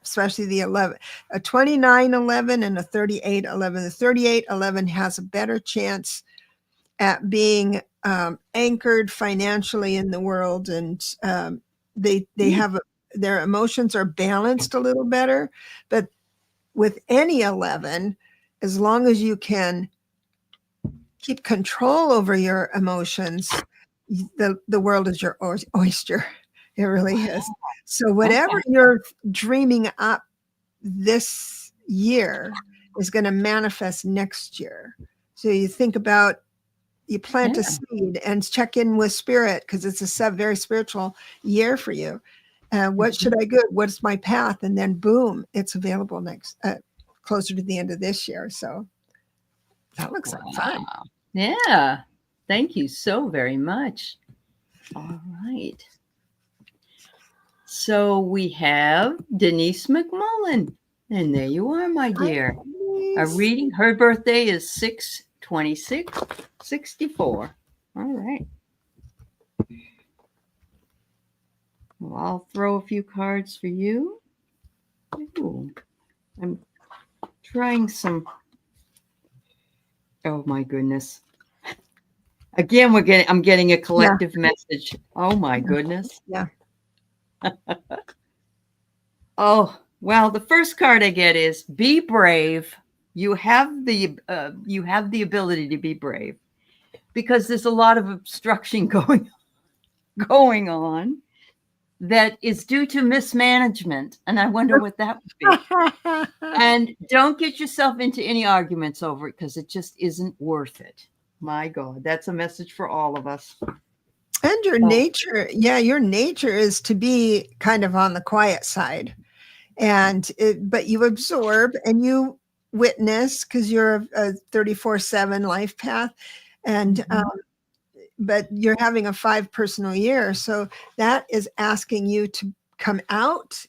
Speaker 2: especially the 11, a 2911 and a 3811. The 3811 has a better chance at being anchored financially in the world, and they have their emotions are balanced a little better. But with any 11, as long as you can keep control over your emotions, the world is your oyster. It really is. So whatever you're dreaming up this year is going to manifest next year. So you think about, you plant a seed and check in with spirit, because it's a very spiritual year for you. What should I do? What's my path? And then boom, it's available closer to the end of this year. So that looks like fun.
Speaker 1: Yeah. Thank you so very much. All right. So we have Denise McMullen. And there you are, my dear. A reading. Her birthday is 6/26/64. All right. Well, I'll throw a few cards for you. Ooh, I'm trying some. Oh my goodness. Again, I'm getting a collective message. Oh my goodness.
Speaker 2: Yeah.
Speaker 1: Oh, well, the first card I get is be brave. You have the ability to be brave, because there's a lot of obstruction going on. that is due to mismanagement. And I wonder what that would be. And don't get yourself into any arguments over it because it just isn't worth it. My God, that's a message for all of us.
Speaker 2: And your nature, your nature is to be kind of on the quiet side. But you absorb and you witness because you're a 34/7 life path. And but you're having a 5 personal year. So that is asking you to come out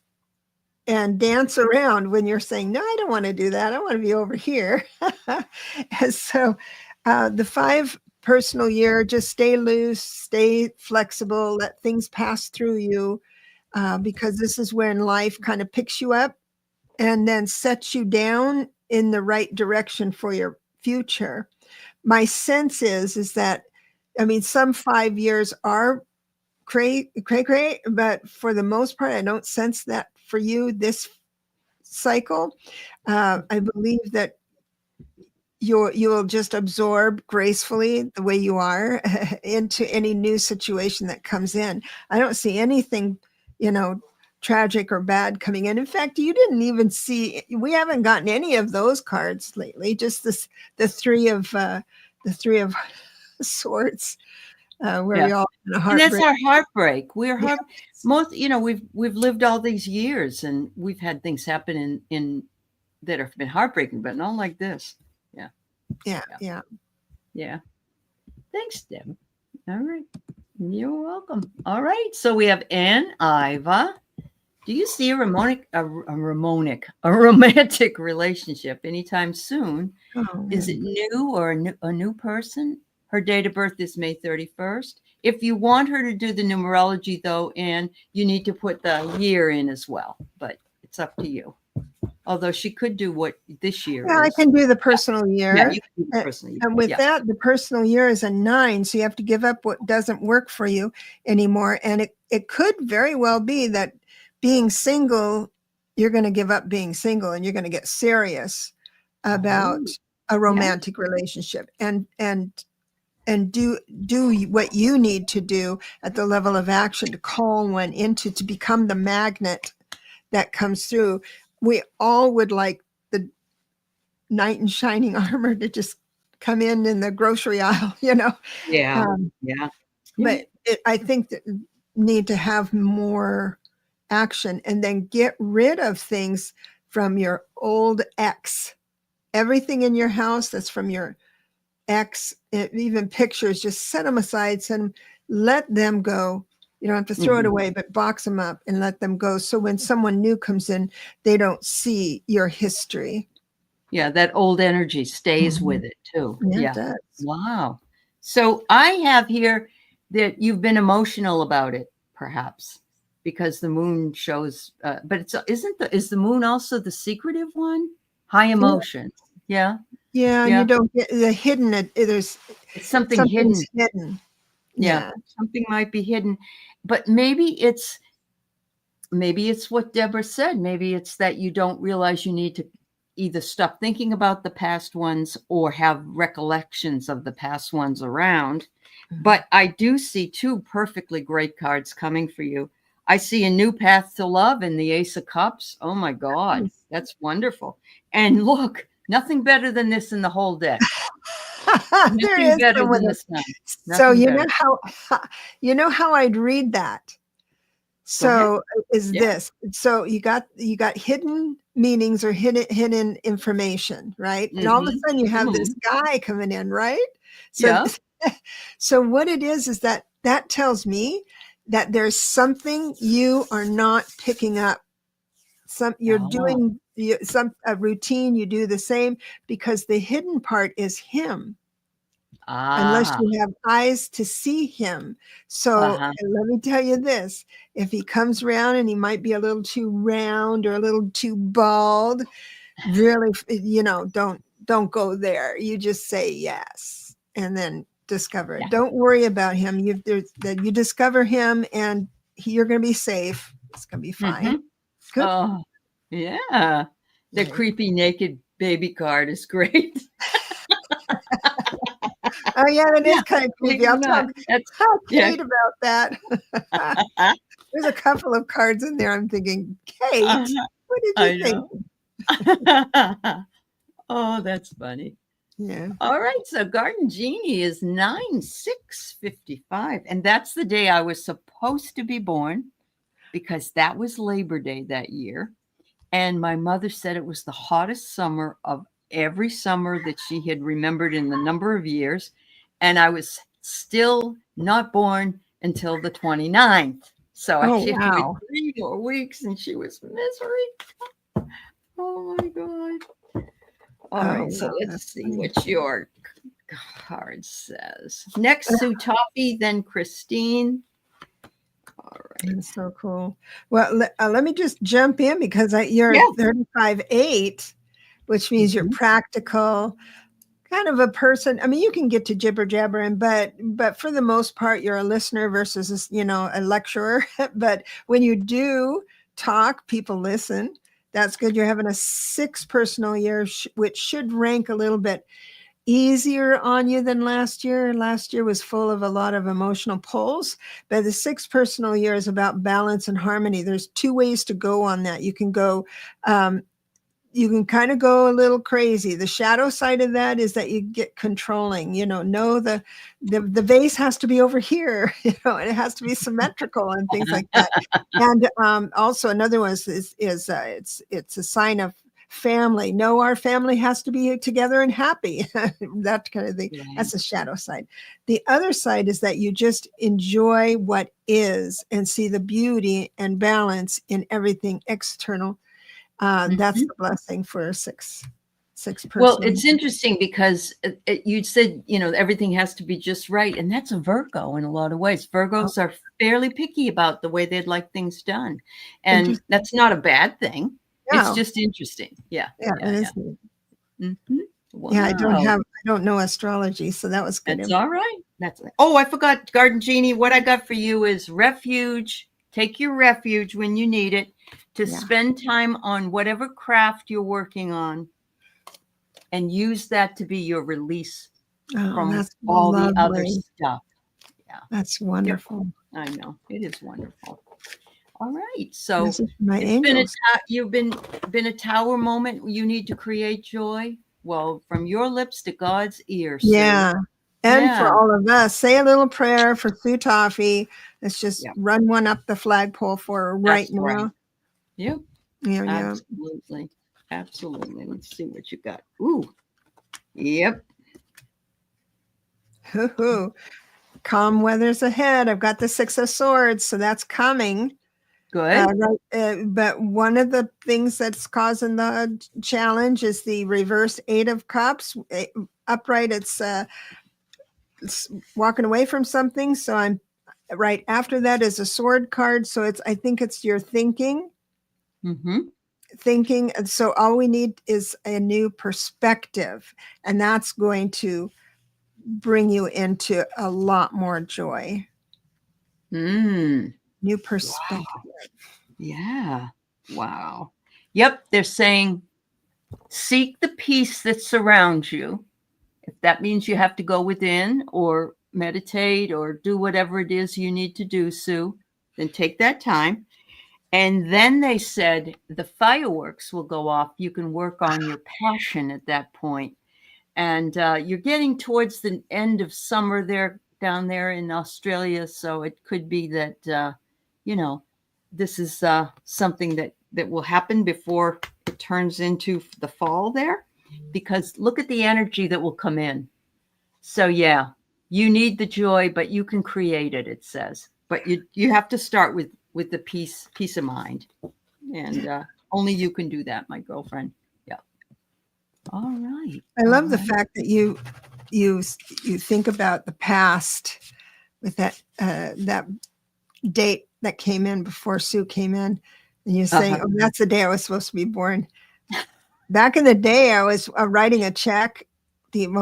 Speaker 2: and dance around when you're saying, no, I don't want to do that. I want to be over here. And so the 5 personal year, just stay loose, stay flexible, let things pass through you, because this is when life kind of picks you up and then sets you down in the right direction for your future. My sense is that, I mean, some 5 years are cray, but for the most part, I don't sense that for you this cycle. I believe that you'll just absorb gracefully the way you are into any new situation that comes in. I don't see anything, tragic or bad coming in. In fact, you didn't even see, we haven't gotten any of those cards lately, just the three of swords, where we all had a heartbreak.
Speaker 1: And that's our heartbreak. We're most, we've lived all these years and we've had things happen in that have been heartbreaking, but not like this. Yeah. Thanks, Deb. All right. You're welcome. All right. So we have Ann Iva. Do you see a romantic relationship anytime soon?
Speaker 2: Oh,
Speaker 1: is it new or a new person? Her date of birth is May 31st. If you want her to do the numerology, though, Anne, you need to put the year in as well. But it's up to you. Although she could do what this year is.
Speaker 2: I can do the personal year.
Speaker 1: Yeah, you can do the personal year.
Speaker 2: And with that, the personal year is a 9. So you have to give up what doesn't work for you anymore. And it could very well be that being single, you're going to give up being single and you're going to get serious about a romantic relationship and do what you need to do at the level of action to call one into, to become the magnet that comes through. We all would like the knight in shining armor to just come in the grocery aisle, But I think that need to have more action and then get rid of things from your old ex. Everything in your house that's from your ex, even pictures, just set them aside, let them go. You don't have to throw it away, but box them up and let them go. So when someone new comes in, they don't see your history.
Speaker 1: Yeah, that old energy stays with it too.
Speaker 2: Yeah, it does.
Speaker 1: Wow. So I have here that you've been emotional about it, perhaps, because the moon shows. But is the moon also the secretive one? High emotions. Yeah.
Speaker 2: Yeah, and you don't get the hidden. There's
Speaker 1: something hidden.
Speaker 2: Yeah,
Speaker 1: something might be hidden, but maybe it's what Deborah said. Maybe it's that you don't realize you need to either stop thinking about the past ones or have recollections of the past ones around. But I do see 2 perfectly great cards coming for you. I see a new path to love in the Ace of Cups. Oh my God, that's wonderful. And look, nothing better than this in the whole deck. Nothing better than the sun.
Speaker 2: So you know how I'd read that. So this. So you got hidden meanings or hidden information, right? And all of a sudden you have this guy coming in, right? So so what it is that tells me that there's something you are not picking up. You're doing a routine, you do the same because the hidden part is him. Unless you have eyes to see him. So let me tell you this, if he comes around and he might be a little too round or a little too bald, really, don't go there. You just say yes and then discover it. Don't worry about him. You discover him and you're going to be safe. It's going to be fine. Good.
Speaker 1: Oh, yeah. The creepy naked baby card is great.
Speaker 2: Oh yeah, that is kind of creepy. I'll talk Kate about that. There's a couple of cards in there. I'm thinking, Kate, what did you
Speaker 1: I
Speaker 2: think?
Speaker 1: know. Oh, that's funny.
Speaker 2: Yeah.
Speaker 1: All right, so Garden Genie is 9/6/55, and that's the day I was supposed to be born because that was Labor Day that year. And my mother said it was the hottest summer of every summer that she had remembered in the number of years. And I was still not born until the 29th. So
Speaker 2: Oh,
Speaker 1: she had to wait
Speaker 2: wow.
Speaker 1: 3 more weeks and she was misery. Oh my God. All
Speaker 2: Oh,
Speaker 1: right, so
Speaker 2: wow.
Speaker 1: let's
Speaker 2: That's
Speaker 1: see
Speaker 2: funny.
Speaker 1: what your card says. Next, Sue Toffee, then Christine. All right.
Speaker 2: That's so cool. Well, let me just jump in because you're
Speaker 1: Yeah.
Speaker 2: 35/8, which means you're
Speaker 1: Mhm.
Speaker 2: practical, kind of a person. I mean, you can get to jibber jabbering, but for the most part, you're a listener versus a lecturer. But when you do talk, people listen. That's good. You're having a 6 personal year, which should rank a little bit easier on you than last year. Last year was full of a lot of emotional pulls, but the 6 personal year is about balance and harmony. There's 2 ways to go on that. You can go, you can kind of go a little crazy. The shadow side of that is that you get controlling, no, the vase has to be over here, and it has to be symmetrical and things like that. And also another one is it's a sign of family. No, our family has to be together and happy. That kind of thing.
Speaker 1: Right.
Speaker 2: That's the shadow side. The other side is that you just enjoy what is and see the beauty and balance in everything external. That's
Speaker 1: Mhm.
Speaker 2: the blessing for a six
Speaker 1: Well,
Speaker 2: person.
Speaker 1: it's interesting because you said, everything has to be just right. And that's a Virgo in a lot of ways. Virgos are fairly picky about the way they'd like things done. And
Speaker 2: Interesting.
Speaker 1: that's not a bad thing. It's
Speaker 2: Yeah,
Speaker 1: just interesting. Yeah.
Speaker 2: yeah, it
Speaker 1: Yeah.
Speaker 2: is.
Speaker 1: Yeah.
Speaker 2: Yeah,
Speaker 1: Wow.
Speaker 2: I don't know astrology, so that was good.
Speaker 1: That's all right. Oh, I forgot, Garden Genie. What I got for you is refuge. Take your refuge when you need it to
Speaker 2: Yeah.
Speaker 1: spend time on whatever craft you're working on and use that to be your release
Speaker 2: Oh,
Speaker 1: from
Speaker 2: that's
Speaker 1: all the other
Speaker 2: lovely.
Speaker 1: stuff. Yeah.
Speaker 2: That's
Speaker 1: Yep.
Speaker 2: wonderful.
Speaker 1: I know. It is wonderful. All right. So
Speaker 2: This is my
Speaker 1: it's been
Speaker 2: angels.
Speaker 1: you've been a tower moment. You need to create joy. Well, from your lips to God's ears.
Speaker 2: Yeah. And for
Speaker 1: Yeah.
Speaker 2: all of us, say a little prayer for Sue Toffee. Let's just
Speaker 1: Yeah.
Speaker 2: run one up the flagpole for her right
Speaker 1: That's right.
Speaker 2: now.
Speaker 1: Yep.
Speaker 2: Yeah, yeah.
Speaker 1: Absolutely. Absolutely. Let's see what you got. Ooh. Yep.
Speaker 2: Hoo-hoo. Calm weather's ahead. I've got the 6 of Swords, so that's coming.
Speaker 1: Good.
Speaker 2: But one of the things that's causing the challenge is the reverse 8 of Cups. Upright, it's walking away from something. So I'm right after that is a sword card. So I think it's your thinking.
Speaker 1: Mm-hmm.
Speaker 2: Thinking. And so all we need is a new perspective, and that's going to bring you into a lot more joy. New perspective.
Speaker 1: Wow. Yeah. Wow. Yep. They're saying seek the peace that surrounds you. If that means you have to go within or meditate or do whatever it is you need to do, Sue, then take that time. And then they said the fireworks will go off. You can work on your passion at that point. And you're getting towards the end of summer there down there in Australia. So it could be that, this is something that will happen before it turns into the fall there. Because look at the energy that will come in. So yeah, you need the joy, but you can create it, it says. But you have to start with the peace of mind. And only you can do that, my girlfriend. Yeah. All right.
Speaker 2: I love the fact that you think about the past with that date that came in before Sue came in, and you say, "Oh, that's the day I was supposed to be born." Back in the day, I was writing a check. We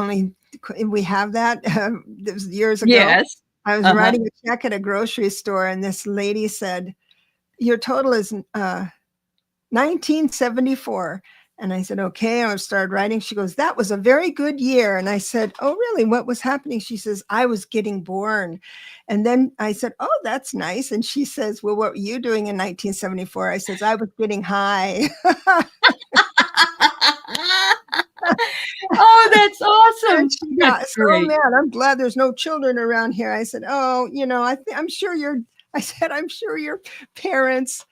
Speaker 2: have that. It was years ago.
Speaker 1: Yes.
Speaker 2: I was writing a check at a grocery store, and this lady said, "Your total is 1974." And I said, okay. I started writing. She goes, that was a very good year. And I said, oh, really? What was happening? She says, I was getting born. And then I said, oh, that's nice. And she says, well, what were you doing in 1974? I says, I was getting high.
Speaker 1: Oh, that's awesome.
Speaker 2: And she got
Speaker 1: That's
Speaker 2: so
Speaker 1: great.
Speaker 2: mad. I'm glad there's no children around here. I said, oh, I'm sure I'm sure your parents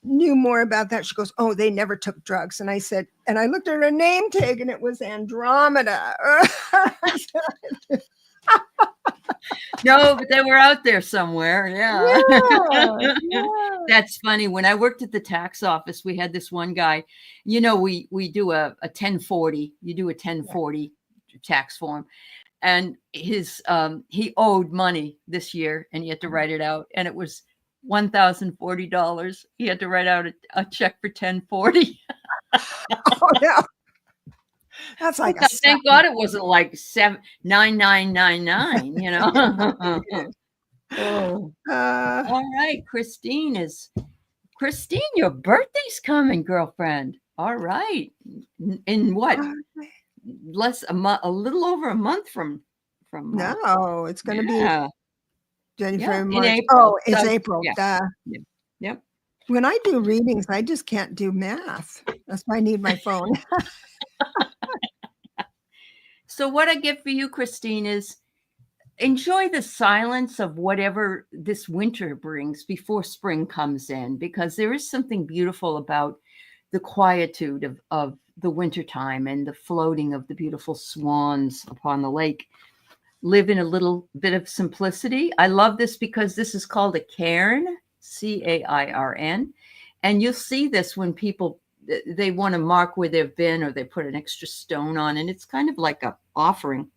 Speaker 2: knew more about that. She goes, oh, they never took drugs. And I said, and I looked at her name tag and it was Andromeda.
Speaker 1: No, but they were out there somewhere. Yeah.
Speaker 2: Yeah.
Speaker 1: That's funny. When I worked at the tax office, we had this one guy, we do a 1040, you do a 1040 tax form. And he owed money this year and he had to write it out. And it was $1,040. He had to write out a check for 1040.
Speaker 2: Oh, yeah. That's like
Speaker 1: Thank God it wasn't like 9999, Oh. All right, Christine, your birthday's coming, girlfriend. All right. In what? A little over a month from
Speaker 2: No, it's going to be January, March.
Speaker 1: April.
Speaker 2: Oh, it's April.
Speaker 1: Yeah. Yep.
Speaker 2: When I do readings, I just can't do math. That's why I need my phone.
Speaker 1: So what I get for you, Christine, is enjoy the silence of whatever this winter brings before spring comes in, because there is something beautiful about the quietude of the wintertime and the floating of the beautiful swans upon the lake. Live in a little bit of simplicity. I love this because this is called a cairn, CAIRN. And you'll see this when people, they want to mark where they've been or they put an extra stone on, and it's kind of like a offering.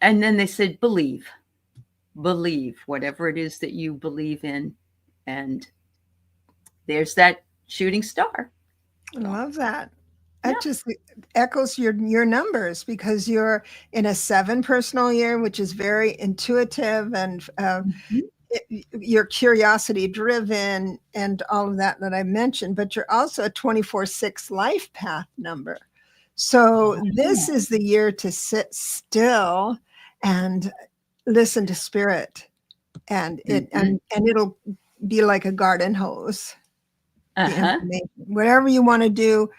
Speaker 1: And then they said, believe whatever it is that you believe in. And there's that shooting star.
Speaker 2: I love that. That just echoes your numbers, because you're in a 7 personal year, which is very intuitive and you're curiosity driven and all of that I mentioned, but you're also a 24/6 life path number. So this is the year to sit still and listen to spirit, and it'll be like a garden hose. Whatever you want to do.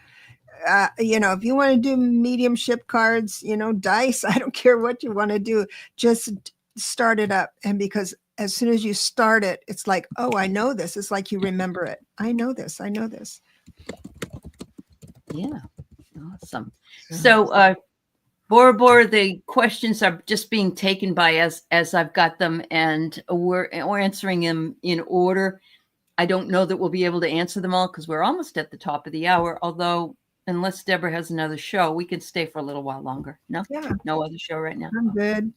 Speaker 2: If you want to do mediumship cards, dice, I don't care what you want to do, just start it up. And because as soon as you start it, it's like, oh, I know this. It's like you remember it. I know this.
Speaker 1: Yeah. Awesome. So, Bora Bora, the questions are just being taken by as I've got them, and we're answering them in order. I don't know that we'll be able to answer them all because we're almost at the top of the hour, although unless Deborah has another show, we can stay for a little while longer. No?
Speaker 2: Yeah.
Speaker 1: No other show right now?
Speaker 2: I'm good.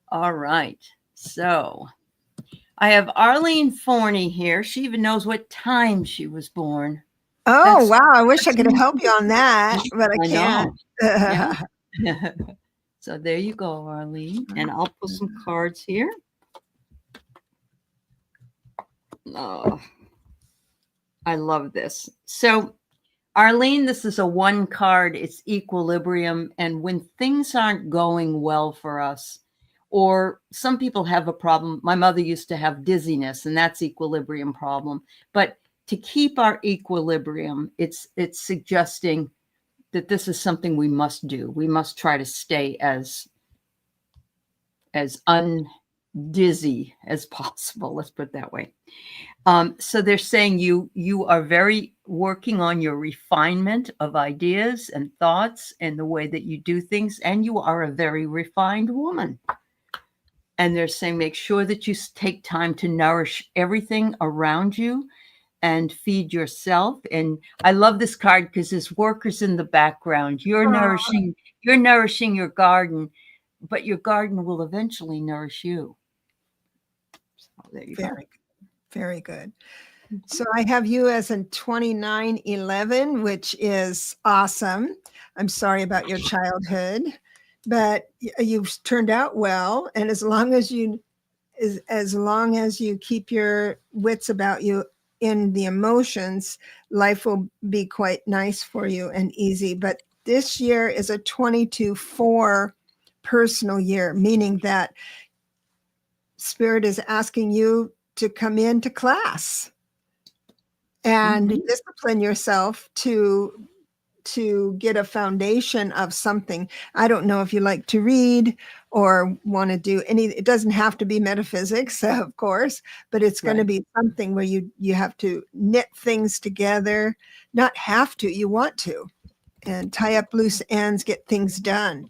Speaker 1: All right. So I have Arlene Forney here. She even knows what time she was born.
Speaker 2: Oh, wow. I wish I could help you on that, but I can't.
Speaker 1: Yeah. So there you go, Arlene. And I'll put some cards here. Oh, I love this. So Arlene, this is a 1 card. It's equilibrium. And when things aren't going well for us, or some people have a problem. My mother used to have dizziness, and that's equilibrium problem. But to keep our equilibrium, it's suggesting that this is something we must do. We must try to stay as undizzy as possible. Let's put it that way. So they're saying you are very working on your refinement of ideas and thoughts and the way that you do things, and you are a very refined woman. And they're saying make sure that you take time to nourish everything around you and feed yourself. And I love this card because there's workers in the background. You're nourishing your garden, but your garden will eventually nourish you. So there you go.
Speaker 2: Very good. So I have you as in 2911, which is awesome. I'm sorry about your childhood, but you've turned out well. And as long as you keep your wits about you, in the emotions, life will be quite nice for you and easy. But this year is a 22-4 personal year, meaning that Spirit is asking you to come into class and discipline yourself to get a foundation of something. I don't know if you like to read or want to do any, it doesn't have to be metaphysics, of course, but it's going to be something where you have to knit things together, not have to, you want to, and tie up loose ends, get things done.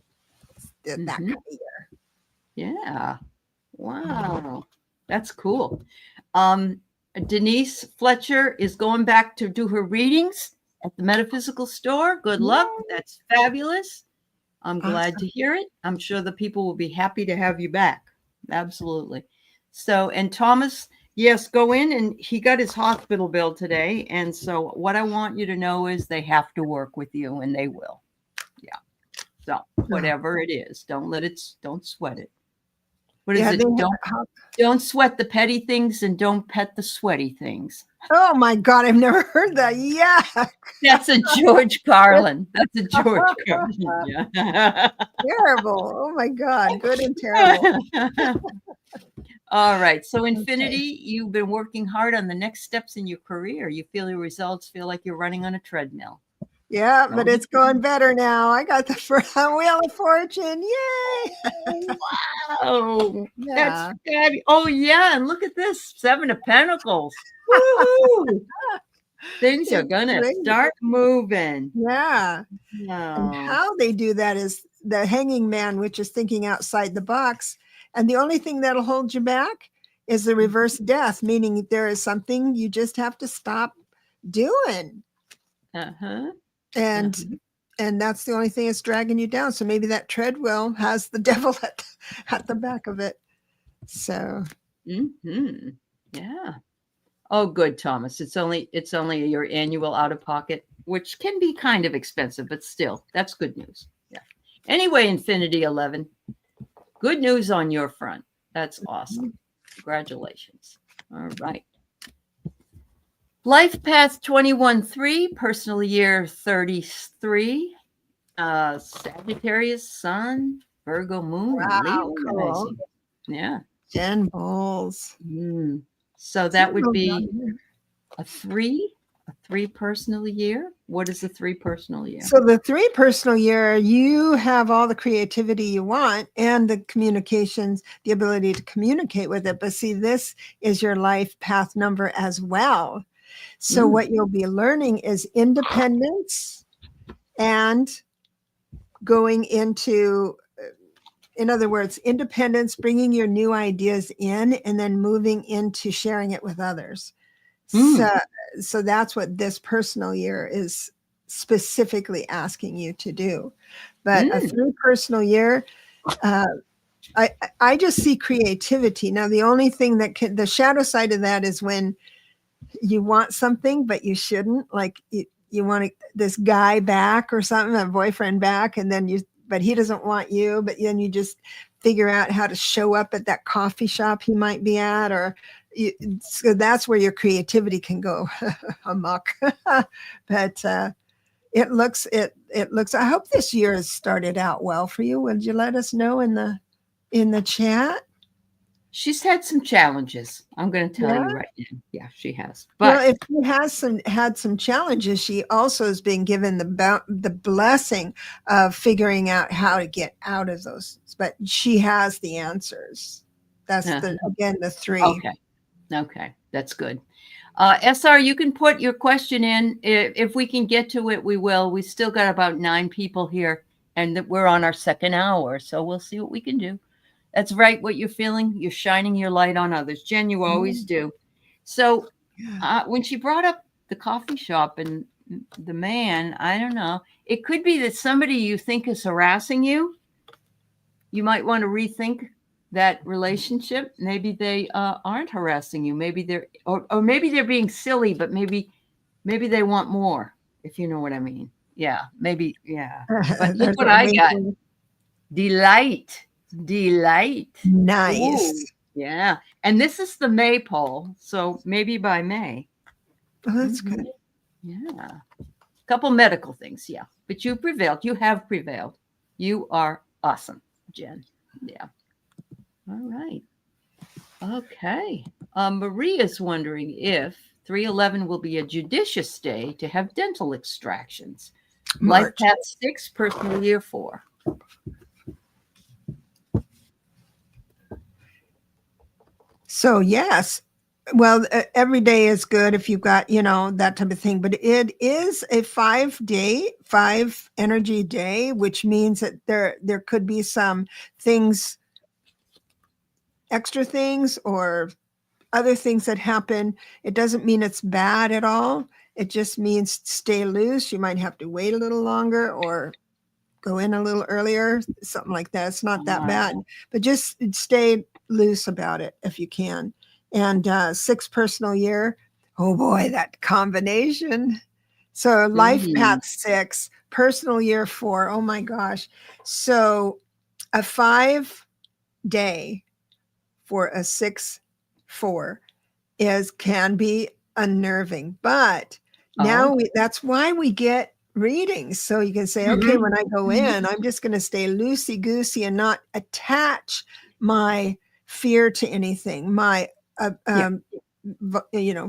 Speaker 2: That kind of year.
Speaker 1: Yeah. Wow. That's cool. Denise Fletcher is going back to do her readings at the metaphysical store. Good luck. That's fabulous. I'm glad to hear it. I'm sure the people will be happy to have you back. Absolutely. So, and Thomas, yes, go in, and he got his hospital bill today. And so what I want you to know is they have to work with you, and they will. Yeah. So whatever it is, don't sweat it. What is it? Don't sweat the petty things and don't pet the sweaty things.
Speaker 2: Oh my God, I've never heard that. Yeah.
Speaker 1: That's a George Carlin. That's a George Carlin. Yeah.
Speaker 2: Terrible. Oh my God. Good and terrible.
Speaker 1: All right. So Infinity, you've been working hard on the next steps in your career. You feel your results, feel like you're running on a treadmill.
Speaker 2: Yeah, but it's going better now. I got the Wheel of Fortune. Yay!
Speaker 1: Wow. Yeah. That's fabulous. Oh, yeah. And look at this, 7 of Pentacles. Woo-hoo. Things are going to start moving.
Speaker 2: Yeah. And how they do that is the hanging man, which is thinking outside the box. And the only thing that'll hold you back is the reverse death, meaning there is something you just have to stop doing. And that's the only thing that's dragging you down. So maybe that treadmill has the devil at the back of it. So
Speaker 1: yeah. Oh, good, Thomas. It's only your annual out of pocket, which can be kind of expensive, but still, that's good news. Yeah. Anyway, Infinity 11, good news on your front. That's awesome. Congratulations. All right. Life path 21-3, personal year 33, Sagittarius Sun, Virgo Moon,
Speaker 2: wow, cool.
Speaker 1: Yeah.
Speaker 2: 10 balls.
Speaker 1: So that would be a 3 personal year. What is a 3 personal year?
Speaker 2: So the 3 personal year, you have all the creativity you want and the communications, the ability to communicate with it. But see, this is your life path number as well. So what you'll be learning is independence and going into, in other words, independence, bringing your new ideas in and then moving into sharing it with others. So that's what this personal year is specifically asking you to do. But a 3 personal year, I just see creativity. Now, the only thing that the shadow side of that is when you want something, but you shouldn't, like you want this guy back or something, a boyfriend back, and then but he doesn't want you, but then you just figure out how to show up at that coffee shop he might be at, so that's where your creativity can go amok. But it looks, I hope this year has started out well for you. Would you let us know in the chat?
Speaker 1: She's had some challenges. I'm going to tell you right now. Yeah, she has.
Speaker 2: But well, if she had some challenges, she also is being given the blessing of figuring out how to get out of those. But she has the answers. That's again the 3.
Speaker 1: Okay, that's good. SR, you can put your question in. If we can get to it, we will. We still got about 9 people here, and we're on our 2nd hour, so we'll see what we can do. That's right, what you're feeling. You're shining your light on others. Jen, you always do. So when she brought up the coffee shop and the man, I don't know. It could be that somebody you think is harassing you. You might want to rethink that relationship. Maybe they aren't harassing you. Maybe they're, or maybe they're being silly, but maybe they want more, if you know what I mean. Yeah, maybe, yeah. But look what I got. Delight.
Speaker 2: Nice.
Speaker 1: Ooh, yeah. And this is the maypole. So maybe by May.
Speaker 2: Oh, that's good.
Speaker 1: Yeah. Couple medical things, yeah. But you prevailed. You have prevailed. You are awesome, Jen. Yeah. All right. Okay. Maria's wondering if 311 will be a judicious day to have dental extractions. Life
Speaker 2: March.
Speaker 1: path 6, personal year 4.
Speaker 2: So yes, well, every day is good if you've got, that type of thing, but it is a 5 energy day, which means that there could be some things, extra things or other things that happen. It doesn't mean it's bad at all. It just means stay loose. You might have to wait a little longer or go in a little earlier, something like that. It's not that bad, but just stay loose about it if you can. And 6 personal year, oh boy, that combination. So life path 6, personal year 4. Oh my gosh. So a 5 day for a 6/4 can be unnerving, but now that's why we get readings. So you can say, okay, when I go in, I'm just going to stay loosey goosey and not attach my fear to anything. My, if you're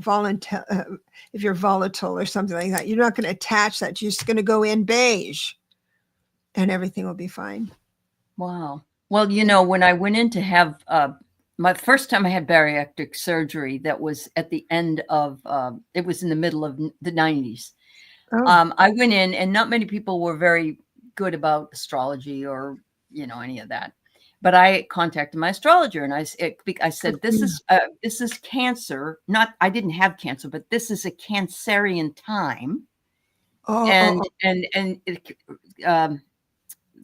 Speaker 2: volatile or something like that, you're not going to attach that. You're just going to go in beige and everything will be fine.
Speaker 1: Wow. Well, when I went in to have my first time I had bariatric surgery, that was at the end of, it was in the middle of the 90s. Oh. I went in and not many people were very good about astrology or, any of that. But I contacted my astrologer and I said, this is Cancer. I didn't have cancer, but this is a Cancerian time. And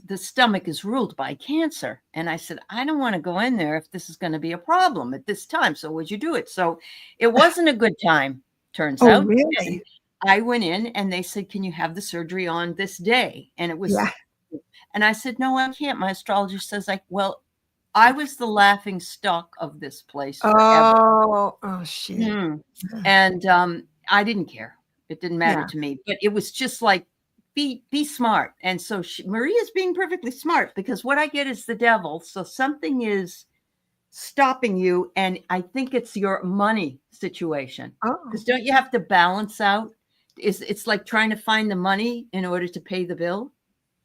Speaker 1: the stomach is ruled by Cancer. And I said, I don't want to go in there if this is going to be a problem at this time. So would you do it? So it wasn't a good time, turns out.
Speaker 2: Really?
Speaker 1: And I went in and they said, can you have the surgery on this day? And it was, and I said, no, I can't. My astrologer says, well, I was the laughing stock of this place forever.
Speaker 2: Oh shit.
Speaker 1: And I didn't care. It didn't matter to me, but it was just like, be smart. And so Maria's being perfectly smart, because what I get is the devil. So something is stopping you. And I think it's your money situation. Because don't you have to balance out? It's like trying to find the money in order to pay the bill.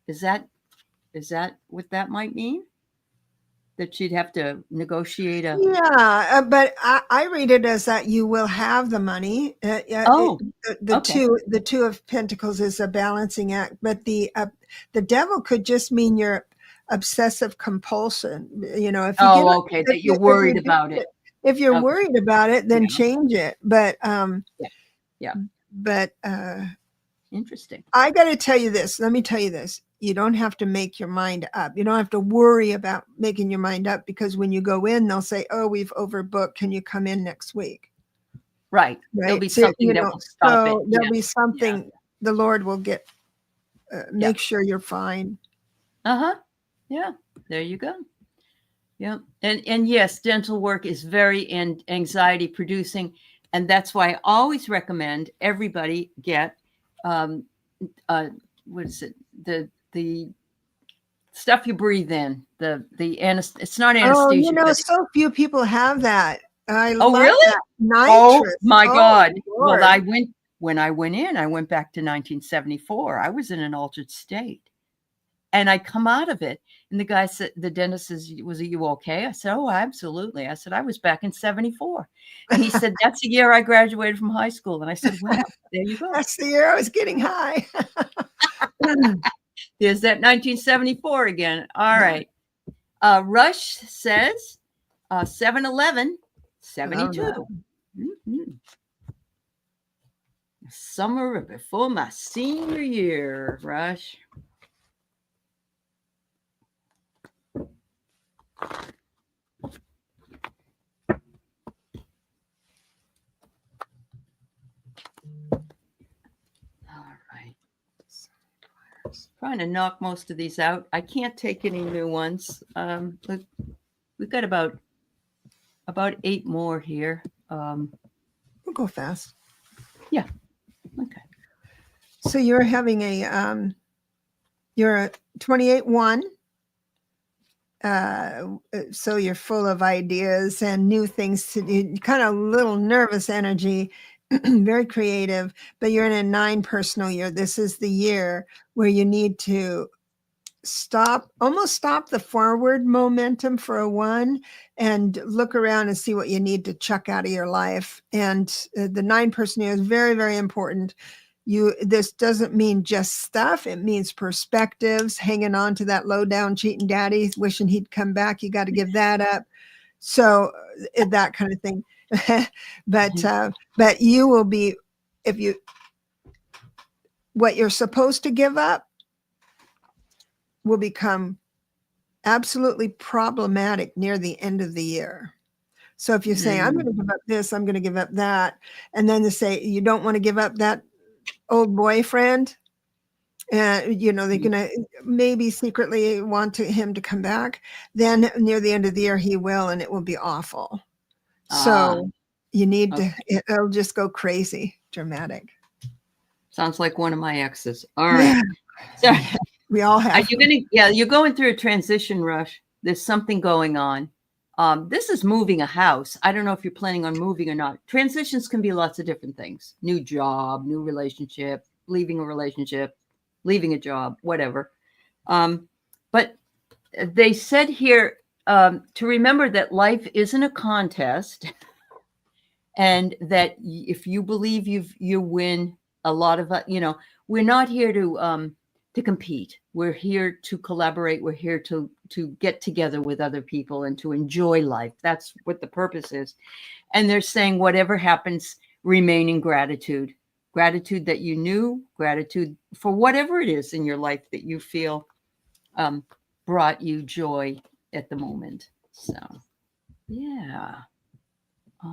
Speaker 1: Is that what that might mean? That you'd have to negotiate a...
Speaker 2: Yeah, but I read it as that you will have the money. The 2 of Pentacles is a balancing act, but the devil could just mean your obsessive compulsion. If you
Speaker 1: that you're worried about it.
Speaker 2: If you're worried about it, then change it. But But
Speaker 1: interesting.
Speaker 2: I got to tell you this. Let me tell you this. You don't have to make your mind up. You don't have to worry about making your mind up, because when you go in, they'll say, oh, we've overbooked. Can you come in next week?
Speaker 1: Right. There'll be something that will stop it.
Speaker 2: There'll be something the Lord will get, make sure you're fine.
Speaker 1: Yeah. There you go. Yeah. And yes, dental work is very anxiety producing. And that's why I always recommend everybody get, what is it? The stuff you breathe in, it's not anesthesia.
Speaker 2: So few people have that. I
Speaker 1: love really?
Speaker 2: That. Nitrous.
Speaker 1: Oh my God. Lord. Well, when I went in, I went back to 1974. I was in an altered state. And I come out of it. And the guy said, the dentist says, was you okay? I said, oh, absolutely. I said, I was back in 74. And he said, that's the year I graduated from high school. And I said, well, there you go.
Speaker 2: That's the year I was getting high.
Speaker 1: There's that 1974 again. All right. Rush says 7/11, 72. Summer before my senior year, Rush. Trying to knock most of these out. I can't take any new ones. We've got about 8 more here.
Speaker 2: We'll go fast.
Speaker 1: Yeah. Okay.
Speaker 2: So you're having you're a 28-1. So you're full of ideas and new things to do, kind of little nervous energy, very creative, but you're in a 9 personal year. This is the year where you need to almost stop the forward momentum for a 1 and look around and see what you need to chuck out of your life. And the 9 personal year is very, very important. This doesn't mean just stuff. It means perspectives, hanging on to that low down cheating daddy, wishing he'd come back. You got to give that up. So that kind of thing. But you will be, what you're supposed to give up will become absolutely problematic near the end of the year. So if you say, I'm going to give up this, I'm going to give up that, and then they say you don't want to give up that old boyfriend, and they're going to maybe secretly want him to come back, then near the end of the year he will, and it will be awful. So you need to, it'll just go crazy, dramatic.
Speaker 1: Sounds like one of my exes. All right. So,
Speaker 2: we all have.
Speaker 1: You're going through a transition rush. There's something going on. This is moving a house. I don't know if you're planning on moving or not. Transitions can be lots of different things. New job, new relationship, leaving a relationship, leaving a job, whatever. But they said here to remember that life isn't a contest, and that if you believe you win a lot of, we're not here to compete. We're here to collaborate. We're here to get together with other people and to enjoy life. That's what the purpose is. And they're saying whatever happens, remain in gratitude. Gratitude that you knew, gratitude for whatever it is in your life that you feel brought you joy at the moment. So, yeah.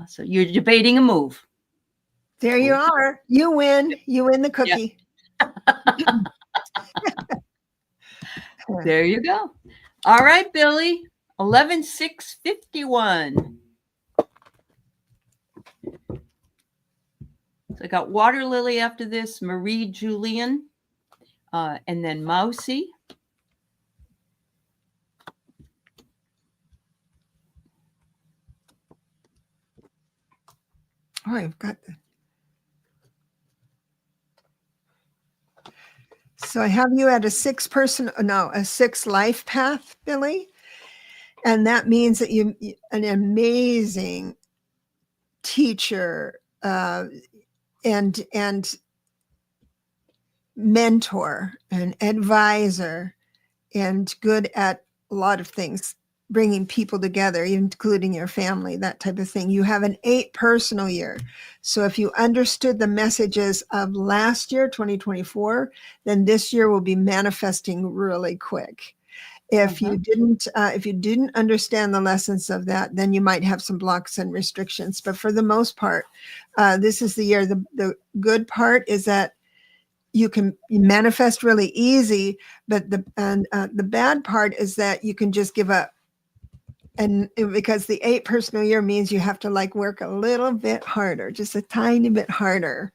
Speaker 1: So you're debating a move.
Speaker 2: There you are. You win. You win the cookie.
Speaker 1: Yeah. There you go. All right, Billy. 11-6-51. So I got Water Lily after this, Marie Julian, and then Mousy.
Speaker 2: Oh, I've got that. So I have you at a 6 life path, Billy. And that means that you an amazing teacher and mentor and advisor and good at a lot of things, bringing people together, including your family, that type of thing. You have an 8 personal year. So if you understood the messages of last year, 2024, then this year will be manifesting really quick. If you didn't understand the lessons of that, then you might have some blocks and restrictions. But for the most part, this is the year. The good part is that you can manifest really easy, but the bad part is that you can just give up. And because the 8 personal year means you have to work a little bit harder, just a tiny bit harder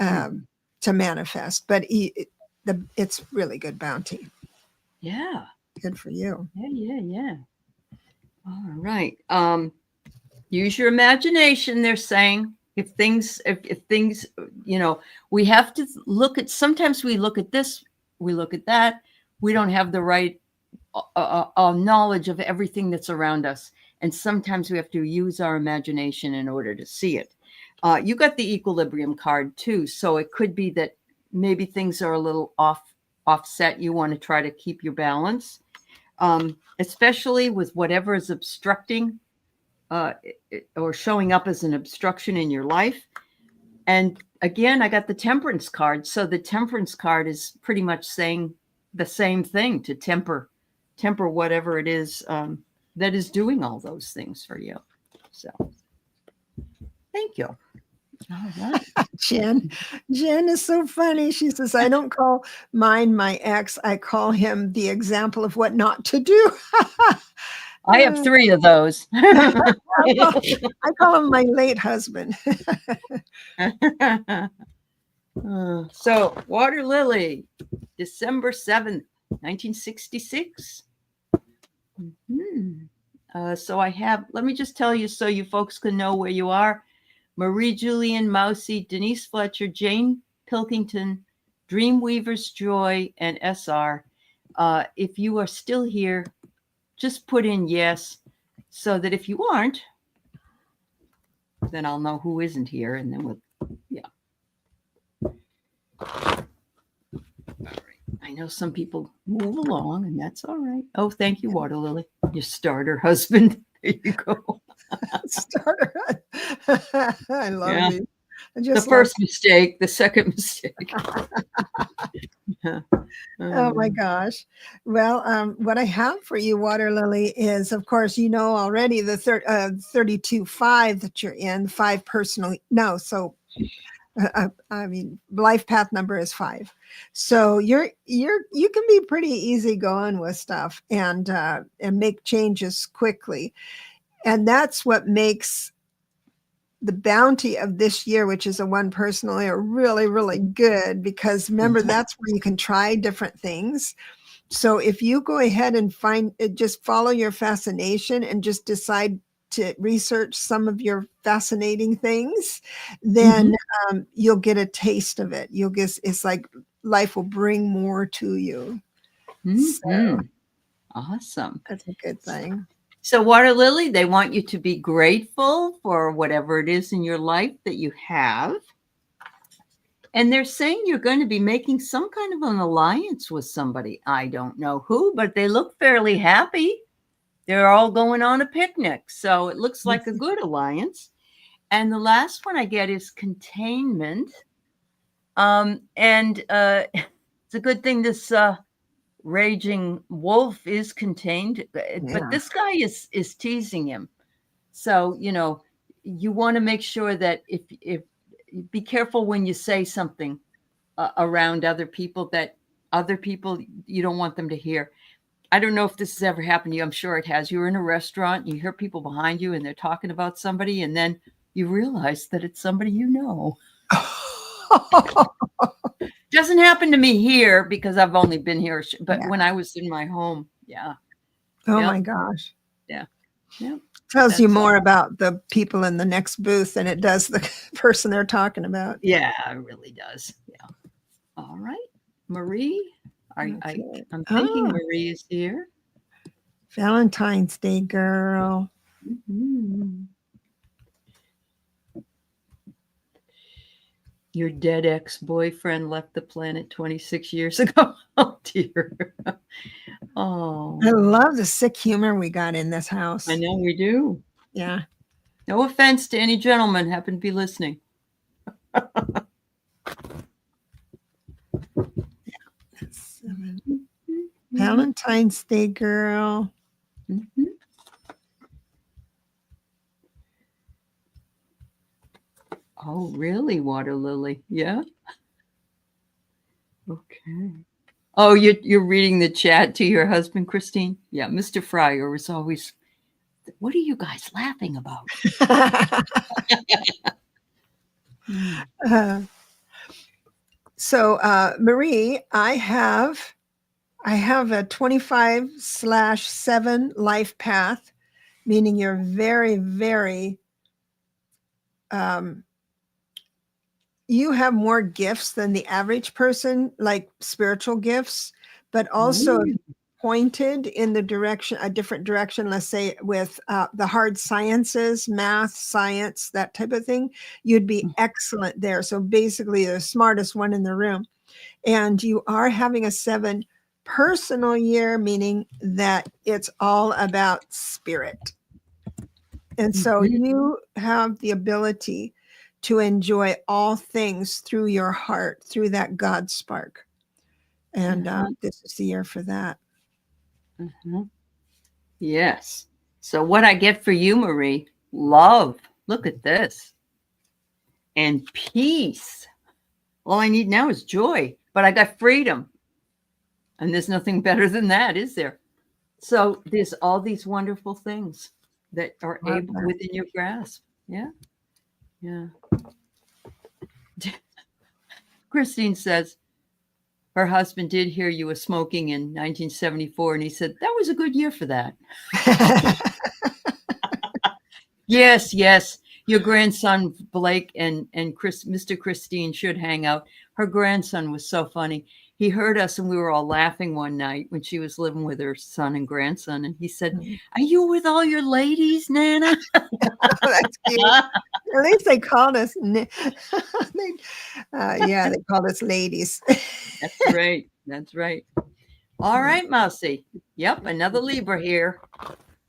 Speaker 2: to manifest. But it's really good bounty.
Speaker 1: Yeah.
Speaker 2: Good for you.
Speaker 1: Yeah. All right. Use your imagination, they're saying. If things, we have to look at, sometimes we look at this, we look at that. We don't have the right knowledge of everything that's around us. And sometimes we have to use our imagination in order to see it. You got the equilibrium card too. So it could be that maybe things are a little offset. You want to try to keep your balance, especially with whatever is obstructing or showing up as an obstruction in your life. And again, I got the temperance card. So the temperance card is pretty much saying the same thing, to temper whatever it is that is doing all those things for you. So thank you. All right.
Speaker 2: Jen is so funny. She says, I don't call mine my ex. I call him the example of what not to do.
Speaker 1: I have 3 of those.
Speaker 2: I call him my late husband.
Speaker 1: So, Water Lily, December 7th, 1966. So I have, let me just tell you so you folks can know where you are. Marie Julian Mousy, Denise Fletcher, Jane Pilkington, Dreamweaver's Joy, and SR. If you are still here, just put in yes, so that if you aren't, then I'll know who isn't here, and then we'll, yeah. All right. I know some people move along, and that's all right. Oh, thank you, Water Lily, your starter husband. There you go.
Speaker 2: Starter. I love you.
Speaker 1: The first mistake, the second mistake.
Speaker 2: Oh my gosh. Well, what I have for you, Water Lily, is, of course, you know already the 32-5 that you're in, 5 personal. No, so I mean, life path number is 5. So you can be pretty easy going with stuff and make changes quickly. And that's what makes the bounty of this year, which is a 1 personal year, really, really good, because remember, that's where you can try different things. So if you go ahead and just follow your fascination and just decide to research some of your fascinating things, then you'll get a taste of it. It's like life will bring more to you. So,
Speaker 1: awesome.
Speaker 2: That's a good thing.
Speaker 1: So Water Lily, they want you to be grateful for whatever it is in your life that you have. And they're saying you're going to be making some kind of an alliance with somebody. I don't know who, but they look fairly happy. They're all going on a picnic. So it looks like a good alliance. And the last one I get is containment. It's a good thing this raging wolf is contained, but this guy is teasing him. So, you want to make sure that if be careful when you say something around other people that other people, you don't want them to hear. I don't know if this has ever happened to you. I'm sure it has. You're in a restaurant, you hear people behind you and they're talking about somebody, and then you realize that it's somebody you know. Doesn't happen to me here because I've only been here, but when I was in my home,
Speaker 2: Oh my gosh.
Speaker 1: Yeah.
Speaker 2: Tells you more about the people in the next booth than it does the person they're talking about.
Speaker 1: Yeah, it really does. Yeah. All right, Marie. I'm thinking Marie is here.
Speaker 2: Valentine's Day girl.
Speaker 1: Your dead ex-boyfriend left the planet 26 years ago. Oh, dear. Oh.
Speaker 2: I love the sick humor we got in this house.
Speaker 1: I know we do.
Speaker 2: Yeah.
Speaker 1: No offense to any gentleman happen to be listening.
Speaker 2: Valentine's Day girl.
Speaker 1: Oh, really, Water Lily? Yeah. Okay. Oh, you're reading the chat to your husband, Christine? Yeah, Mr. Fryer was always, what are you guys laughing about?
Speaker 2: So, Marie, I have a 25/7 life path, meaning you're very, very, you have more gifts than the average person, like spiritual gifts, but also pointed in the direction, a different direction, let's say with the hard sciences, math, science, that type of thing, you'd be excellent there. So basically the smartest one in the room. And you are having a 7 personal year, meaning that it's all about spirit. And so you have the ability to enjoy all things through your heart, through that God spark. And this is the year for that.
Speaker 1: Yes. So what I get for you, Marie, love. Look at this. And peace. All I need now is joy, but I got freedom. And there's nothing better than that, is there? So there's all these wonderful things that are
Speaker 2: Love
Speaker 1: able
Speaker 2: that.
Speaker 1: within your grasp. Yeah. Yeah. Christine says her husband did hear you were smoking in 1974, and he said that was a good year for that. Yes, yes. Your grandson Blake and Mr. Christine should hang out. Her grandson was so funny. He heard us and we were all laughing one night when she was living with her son and grandson, and he said, "Are you with all your ladies, Nana?"
Speaker 2: That's cute. At least they called us. Yeah, they called us ladies.
Speaker 1: That's right. That's right. All right, Mousy. Yep, another Libra here.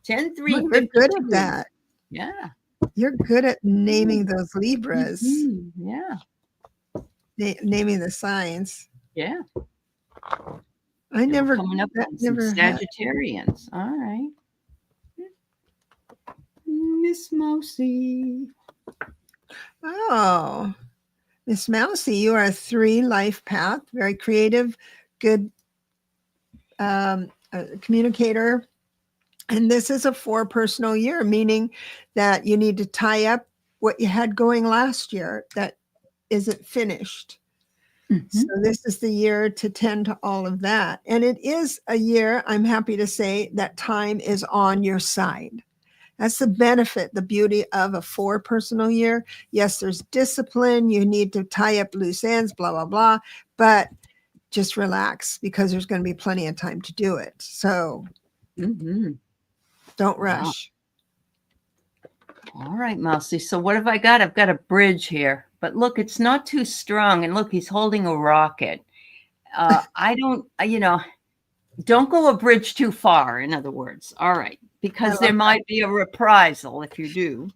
Speaker 1: 10-3,
Speaker 2: Well, you're good at
Speaker 1: 52.
Speaker 2: that.
Speaker 1: Yeah.
Speaker 2: You're good at naming those Libras,
Speaker 1: Yeah.
Speaker 2: naming the signs.
Speaker 1: Yeah.
Speaker 2: I
Speaker 1: And we're
Speaker 2: never,
Speaker 1: coming up
Speaker 2: that
Speaker 1: on some
Speaker 2: never had.
Speaker 1: Sagittarians. All right. Miss Mousy.
Speaker 2: Oh, Miss Mousy, you are a 3 life path, very creative, good communicator. And this is a 4 personal year, meaning that you need to tie up what you had going last year that isn't finished. So this is the year to tend to all of that. And it is a year, I'm happy to say, that time is on your side. That's the benefit, the beauty of a 4 personal year. Yes, there's discipline. You need to tie up loose ends, blah, blah, blah. But just relax because there's going to be plenty of time to do it. So don't rush.
Speaker 1: Wow. All right, Mousy. So what have I got? I've got a bridge here. But look, it's not too strong. And look, he's holding a rocket. I don't, don't go a bridge too far, in other words. All right. Because there might be a reprisal if you do.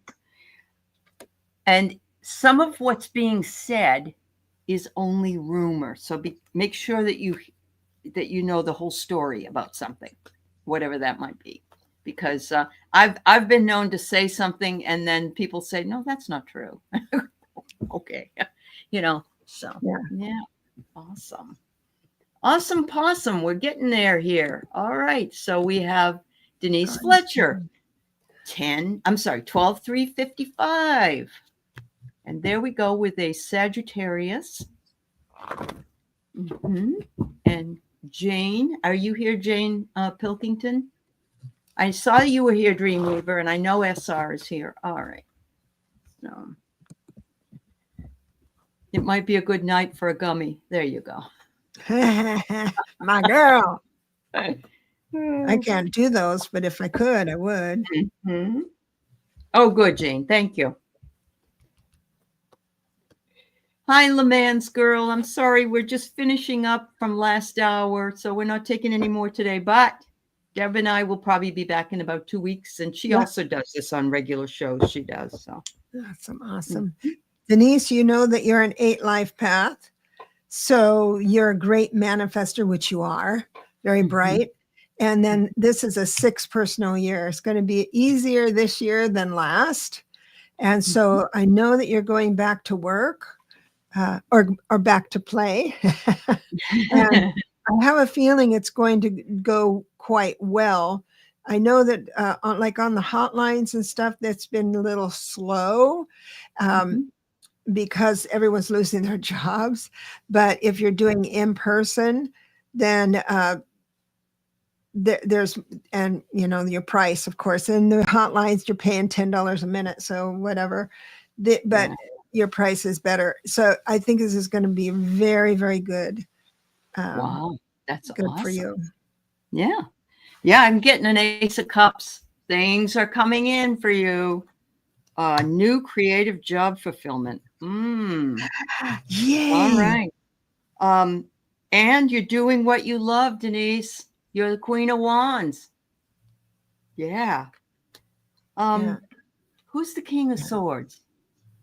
Speaker 1: And some of what's being said is only rumor. So make sure that you know the whole story about something, whatever that might be. Because I've been known to say something and then people say, no, that's not true. Okay. So yeah. Awesome possum. We're getting there here. All right. So we have Denise Fletcher, 12/3/55. And there we go with a Sagittarius. And Jane, are you here, Jane Pilkington? I saw you were here, Dreamweaver, and I know SR is here. All right. So it might be a good night for a gummy. There you go.
Speaker 2: My girl. I can't do those, but if I could, I would.
Speaker 1: Oh, good, Jane. Thank you. Hi, LeMans girl. I'm sorry. We're just finishing up from last hour, so we're not taking any more today. But Deb and I will probably be back in about 2 weeks, and she also does this on regular shows. She does. So
Speaker 2: awesome. Denise, you know that you're an 8 life path. So you're a great manifester, which you are, very bright. And then this is a 6 personal year. It's going to be easier this year than last. And so I know that you're going back to work or back to play. And I have a feeling it's going to go quite well. I know that on the hotlines and stuff, that's been a little slow. Because everyone's losing their jobs. But if you're doing in person, then there's, and your price, of course, and the hotlines, you're paying $10 a minute. So whatever, but your price is better. So I think this is going to be very, very good.
Speaker 1: Wow. That's
Speaker 2: good
Speaker 1: awesome.
Speaker 2: for you.
Speaker 1: Yeah. Yeah. I'm getting an Ace of Cups. Things are coming in for you. New creative job fulfillment.
Speaker 2: Yay.
Speaker 1: All right. And you're doing what you love, Denise. You're the Queen of Wands. Yeah. Who's the King of Swords?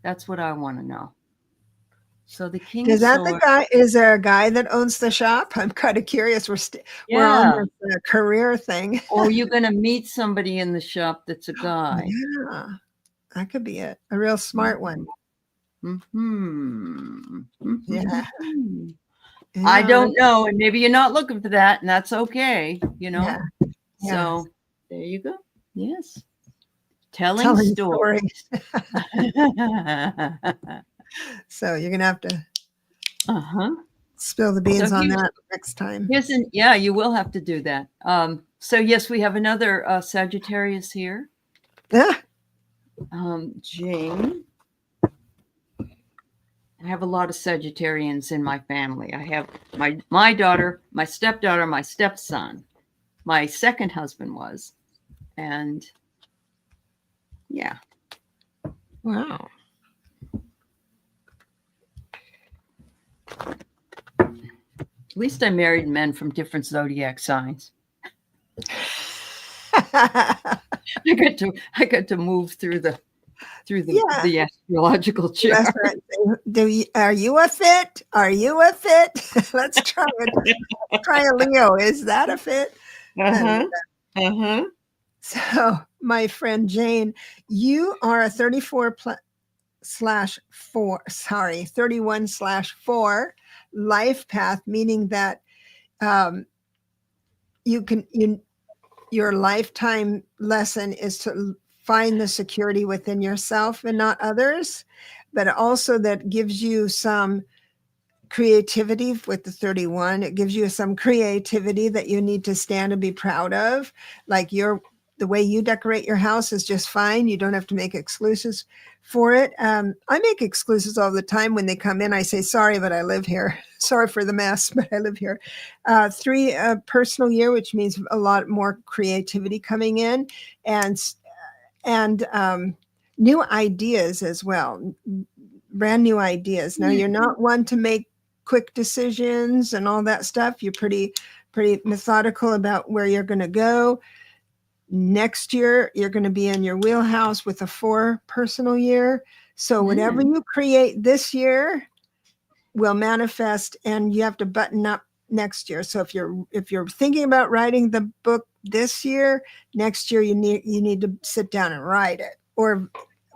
Speaker 1: That's what I want to know. So the King of Swords.
Speaker 2: The guy? Is there a guy that owns the shop? I'm kind of curious. We're on this career thing.
Speaker 1: Or you're going to meet somebody in the shop that's a guy.
Speaker 2: Yeah. That could be it. A real smart one. Yeah.
Speaker 1: I don't know. And maybe you're not looking for that, and that's okay.
Speaker 2: Yeah.
Speaker 1: So there you go. Yes. Telling
Speaker 2: Telling
Speaker 1: stories.
Speaker 2: So you're going to have to
Speaker 1: Uh-huh.
Speaker 2: spill the beans on that next time.
Speaker 1: Yes, and yeah, you will have to do that. So yes, we have another Sagittarius here.
Speaker 2: Yeah.
Speaker 1: Jane. I have a lot of Sagittarians in my family. I have my daughter, my stepdaughter, my stepson. My second husband was. And yeah.
Speaker 2: Wow.
Speaker 1: At least I married men from different zodiac signs. I got to move through the the astrological chart.
Speaker 2: That's right. Are you a fit? Are you a fit? Let's try it. Try a Leo. Is that a fit? So, my friend Jane, you are a 31/4 life path, meaning that your lifetime lesson is to find the security within yourself and not others, but also that gives you some creativity with the 31. It gives you some creativity that you need to stand and be proud of. Like the way you decorate your house is just fine. You don't have to make excuses for it. I make excuses all the time when they come in. I say, sorry, but I live here. Sorry for the mess, but I live here. 3, personal year, which means a lot more creativity coming in, and new ideas as well. Brand new ideas. Now, you're not one to make quick decisions and all that stuff. You're pretty methodical about where you're going to go. Next year, you're going to be in your wheelhouse with a 4 personal year. So whatever you create this year will manifest, and you have to button up next year. So if you're thinking about writing the book this year, next year you need to sit down and write it, or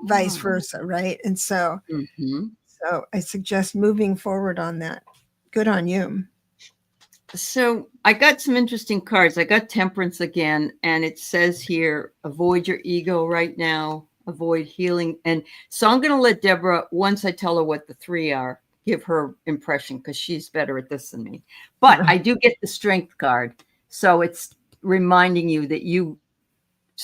Speaker 2: vice versa, right? And so so I suggest moving forward on that. Good on you.
Speaker 1: So I got some interesting cards. I got Temperance again, and it says here, avoid your ego right now, avoid healing. And so I'm going to let Deborah, once I tell her what the 3 are, give her impression, because she's better at this than me. But I do get the Strength card. So it's reminding you that you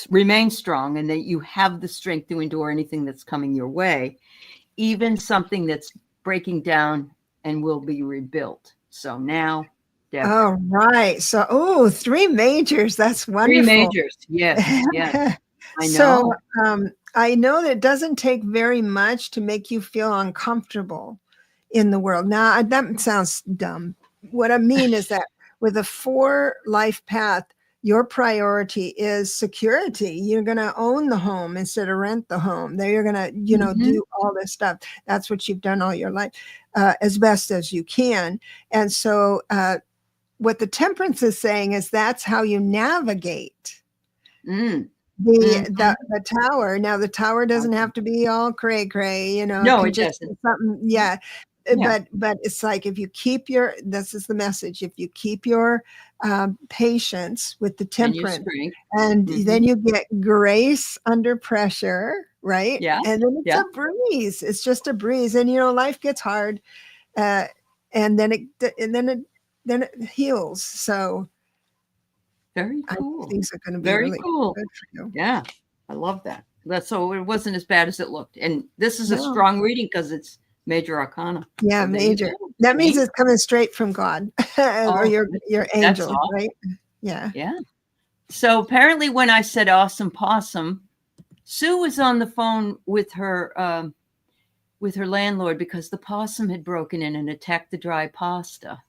Speaker 1: remain strong and that you have the strength to endure anything that's coming your way, even something that's breaking down and will be rebuilt. So now, Deborah.
Speaker 2: Oh, right. So, 3 majors. That's wonderful.
Speaker 1: 3 majors. Yes. Yes. I know.
Speaker 2: So I know that it doesn't take very much to make you feel uncomfortable in the world. Now, that sounds dumb. What I mean is that with a 4 life path, your priority is security. You're going to own the home instead of rent the home. There, you're going to, do all this stuff. That's what you've done all your life, as best as you can. And so, what the Temperance is saying is that's how you navigate the tower. Now, the tower doesn't have to be all cray.
Speaker 1: No, it doesn't.
Speaker 2: Something, yeah. But it's like, if you keep this is the message. If you keep your patience with the Temperance, and then you get grace under pressure, right?
Speaker 1: Yeah.
Speaker 2: And then it's a breeze. It's just a breeze, and life gets hard, and then it heals. So
Speaker 1: very cool.
Speaker 2: Things are going to be
Speaker 1: very
Speaker 2: really
Speaker 1: cool.
Speaker 2: Good for you.
Speaker 1: Yeah, I love that. So it wasn't as bad as it looked. And this is a strong reading because it's major arcana.
Speaker 2: Yeah,
Speaker 1: so
Speaker 2: major. That means it's coming straight from God or your angel,
Speaker 1: awesome.
Speaker 2: Right? Yeah.
Speaker 1: Yeah. So apparently, when I said awesome possum, Sue was on the phone with her landlord because the possum had broken in and attacked the dry pasta.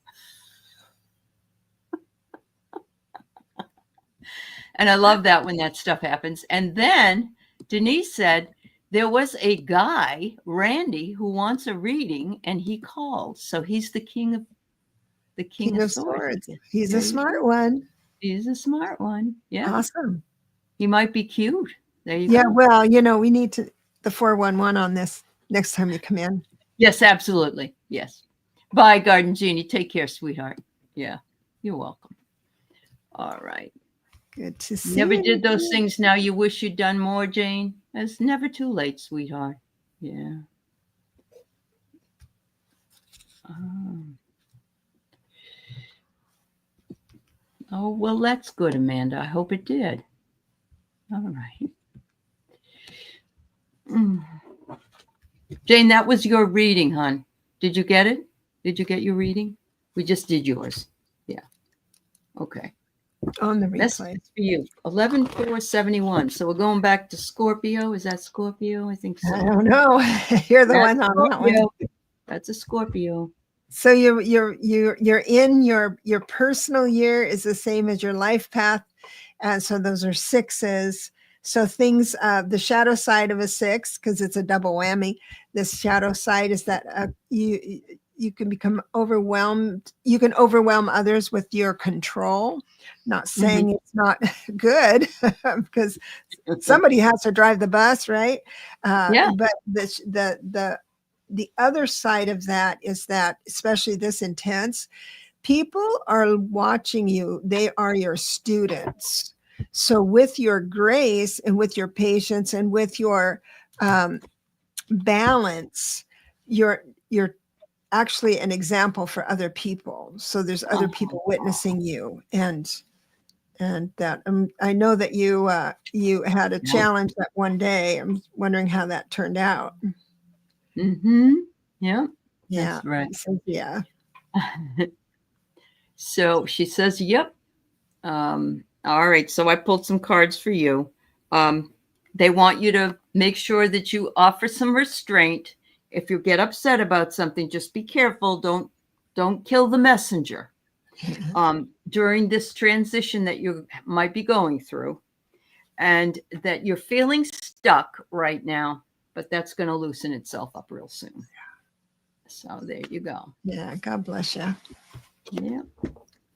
Speaker 1: And I love that when that stuff happens. And then Denise said there was a guy, Randy, who wants a reading, and he called. So he's the king of swords.
Speaker 2: He's a smart one.
Speaker 1: He's a smart one. Yeah.
Speaker 2: Awesome.
Speaker 1: He might be cute. There you go.
Speaker 2: Yeah, well, we need the 411 on this next time you come in.
Speaker 1: Yes, absolutely. Yes. Bye, Garden Genie. Take care, sweetheart. Yeah, you're welcome. All right.
Speaker 2: Good to see
Speaker 1: Never
Speaker 2: you.
Speaker 1: did those things now you wish you'd done more, Jane. It's never too late, sweetheart. Yeah. Oh, well, that's good, Amanda. I hope it did. All right. Jane, that was your reading, hon. Did you get it? Did you get your reading? We just did yours. Yeah. Okay.
Speaker 2: On the
Speaker 1: That's
Speaker 2: replay.
Speaker 1: for you. 11/4/71. So we're going back to Scorpio. Is that Scorpio? I think so.
Speaker 2: I don't know. You're the
Speaker 1: That's
Speaker 2: one on that one.
Speaker 1: Scorpio. That's a Scorpio.
Speaker 2: So you're in your personal year is the same as your life path, and so those are sixes. So things, the shadow side of a six, because it's a double whammy. This shadow side is that you can become overwhelmed. You can overwhelm others with your control. Not saying it's not good, because somebody has to drive the bus, right?
Speaker 1: Yeah.
Speaker 2: But the other side of that is that, especially this intense, people are watching you. They are your students. So with your grace and with your patience and with your balance, you're actually an example for other people. So there's other people witnessing you, and that I know that you had a challenge that one day. I'm wondering how that turned out.
Speaker 1: Yeah.
Speaker 2: Yeah.
Speaker 1: That's right.
Speaker 2: So, yeah.
Speaker 1: So she says, yep. All right. So I pulled some cards for you. They want you to make sure that you offer some restraint. If you get upset about something, just be careful. Don't kill the messenger. During this transition that you might be going through, and that you're feeling stuck right now, but that's going to loosen itself up real soon. So there you go.
Speaker 2: Yeah. God bless you.
Speaker 1: Yeah.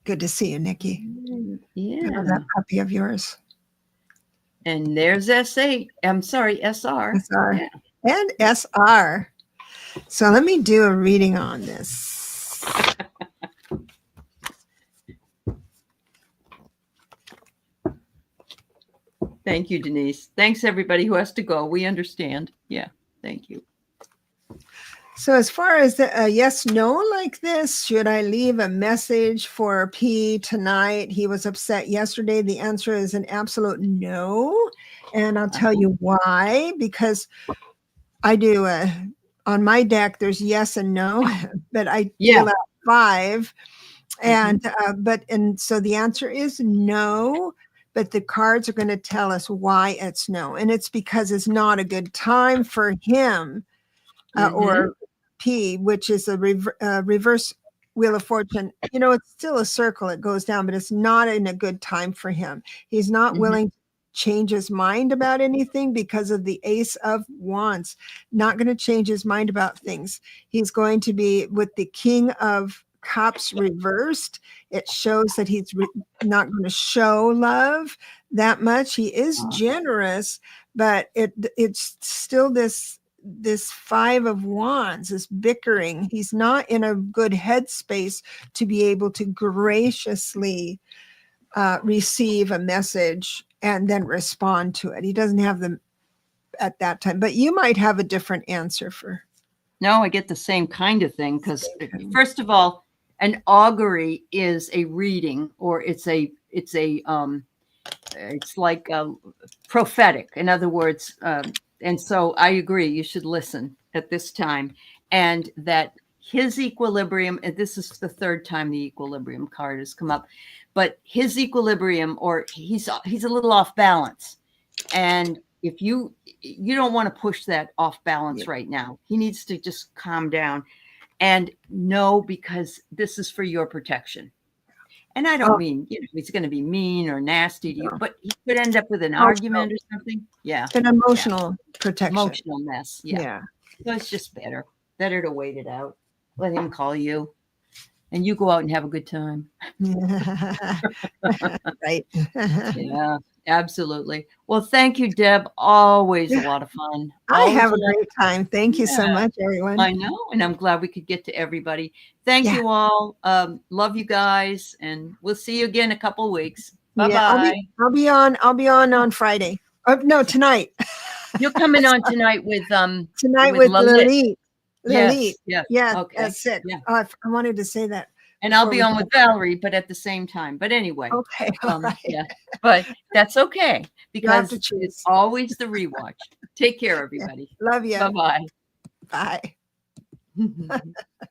Speaker 2: Good to see you, Nikki.
Speaker 1: Yeah.
Speaker 2: That puppy of yours.
Speaker 1: And there's S8. I'm sorry, SR.
Speaker 2: SR.
Speaker 1: Yeah.
Speaker 2: And SR. So let me do a reading on this.
Speaker 1: Thank you, Denise. Thanks, everybody who has to go. We understand. Yeah. Thank you.
Speaker 2: So as far as the yes, no, like this, should I leave a message for P tonight? He was upset yesterday. The answer is an absolute no. And I'll tell you why, because I do on my deck, there's yes and no, but I deal out 5. And, and so the answer is no, but the cards are going to tell us why it's no. And it's because it's not a good time for him or P, which is a reverse Wheel of Fortune. You know, it's still a circle. It goes down, but it's not in a good time for him. He's not willing to change his mind about anything because of the Ace of Wands. Not going to change his mind about things. He's going to be with the King of Cups reversed. It shows that he's not going to show love that much. He is generous, but it's still this 5 of Wands, this bickering. He's not in a good headspace to be able to graciously receive a message and then respond to it. He doesn't have them at that time, but you might have a different answer for.
Speaker 1: No, I get the same kind of thing because first of all, an augury is a reading, or it's like prophetic. In other words, and so I agree, you should listen at this time, and that his equilibrium, and this is the 3rd time the equilibrium card has come up, but his equilibrium, or he's a little off balance. And if you don't want to push that off balance right now, he needs to just calm down and know, because this is for your protection. And I don't mean, he's going to be mean or nasty to you, but he could end up with an argument or something. Yeah.
Speaker 2: An emotional protection.
Speaker 1: Emotional mess. Yeah. So it's just better to wait it out. Let him call you and you go out and have a good time.
Speaker 2: Right.
Speaker 1: Yeah, absolutely. Well, thank you, Deb. Always a lot of fun.
Speaker 2: I have a great time. Thank you so much, everyone.
Speaker 1: I know. And I'm glad we could get to everybody. Thank you all. Love you guys. And we'll see you again in a couple of weeks.
Speaker 2: Yeah,
Speaker 1: Bye-bye.
Speaker 2: I'll be on Friday. No, tonight.
Speaker 1: You're coming on tonight with
Speaker 2: Tonight with
Speaker 1: Lalit.
Speaker 2: Lalit.
Speaker 1: Yes,
Speaker 2: Lalit.
Speaker 1: yes.
Speaker 2: Yeah,
Speaker 1: Okay.
Speaker 2: at 6.
Speaker 1: Yeah.
Speaker 2: Oh, I wanted to say that.
Speaker 1: And I'll
Speaker 2: before
Speaker 1: be
Speaker 2: we
Speaker 1: on
Speaker 2: go.
Speaker 1: with Valerie, but at the same time. But anyway,
Speaker 2: Okay, all right.
Speaker 1: yeah. But that's okay
Speaker 2: You'll have
Speaker 1: because
Speaker 2: to
Speaker 1: it's
Speaker 2: choose.
Speaker 1: always the rewatch. Take care,
Speaker 2: Yeah.
Speaker 1: everybody.
Speaker 2: Love you.
Speaker 1: Bye-bye.
Speaker 2: Bye.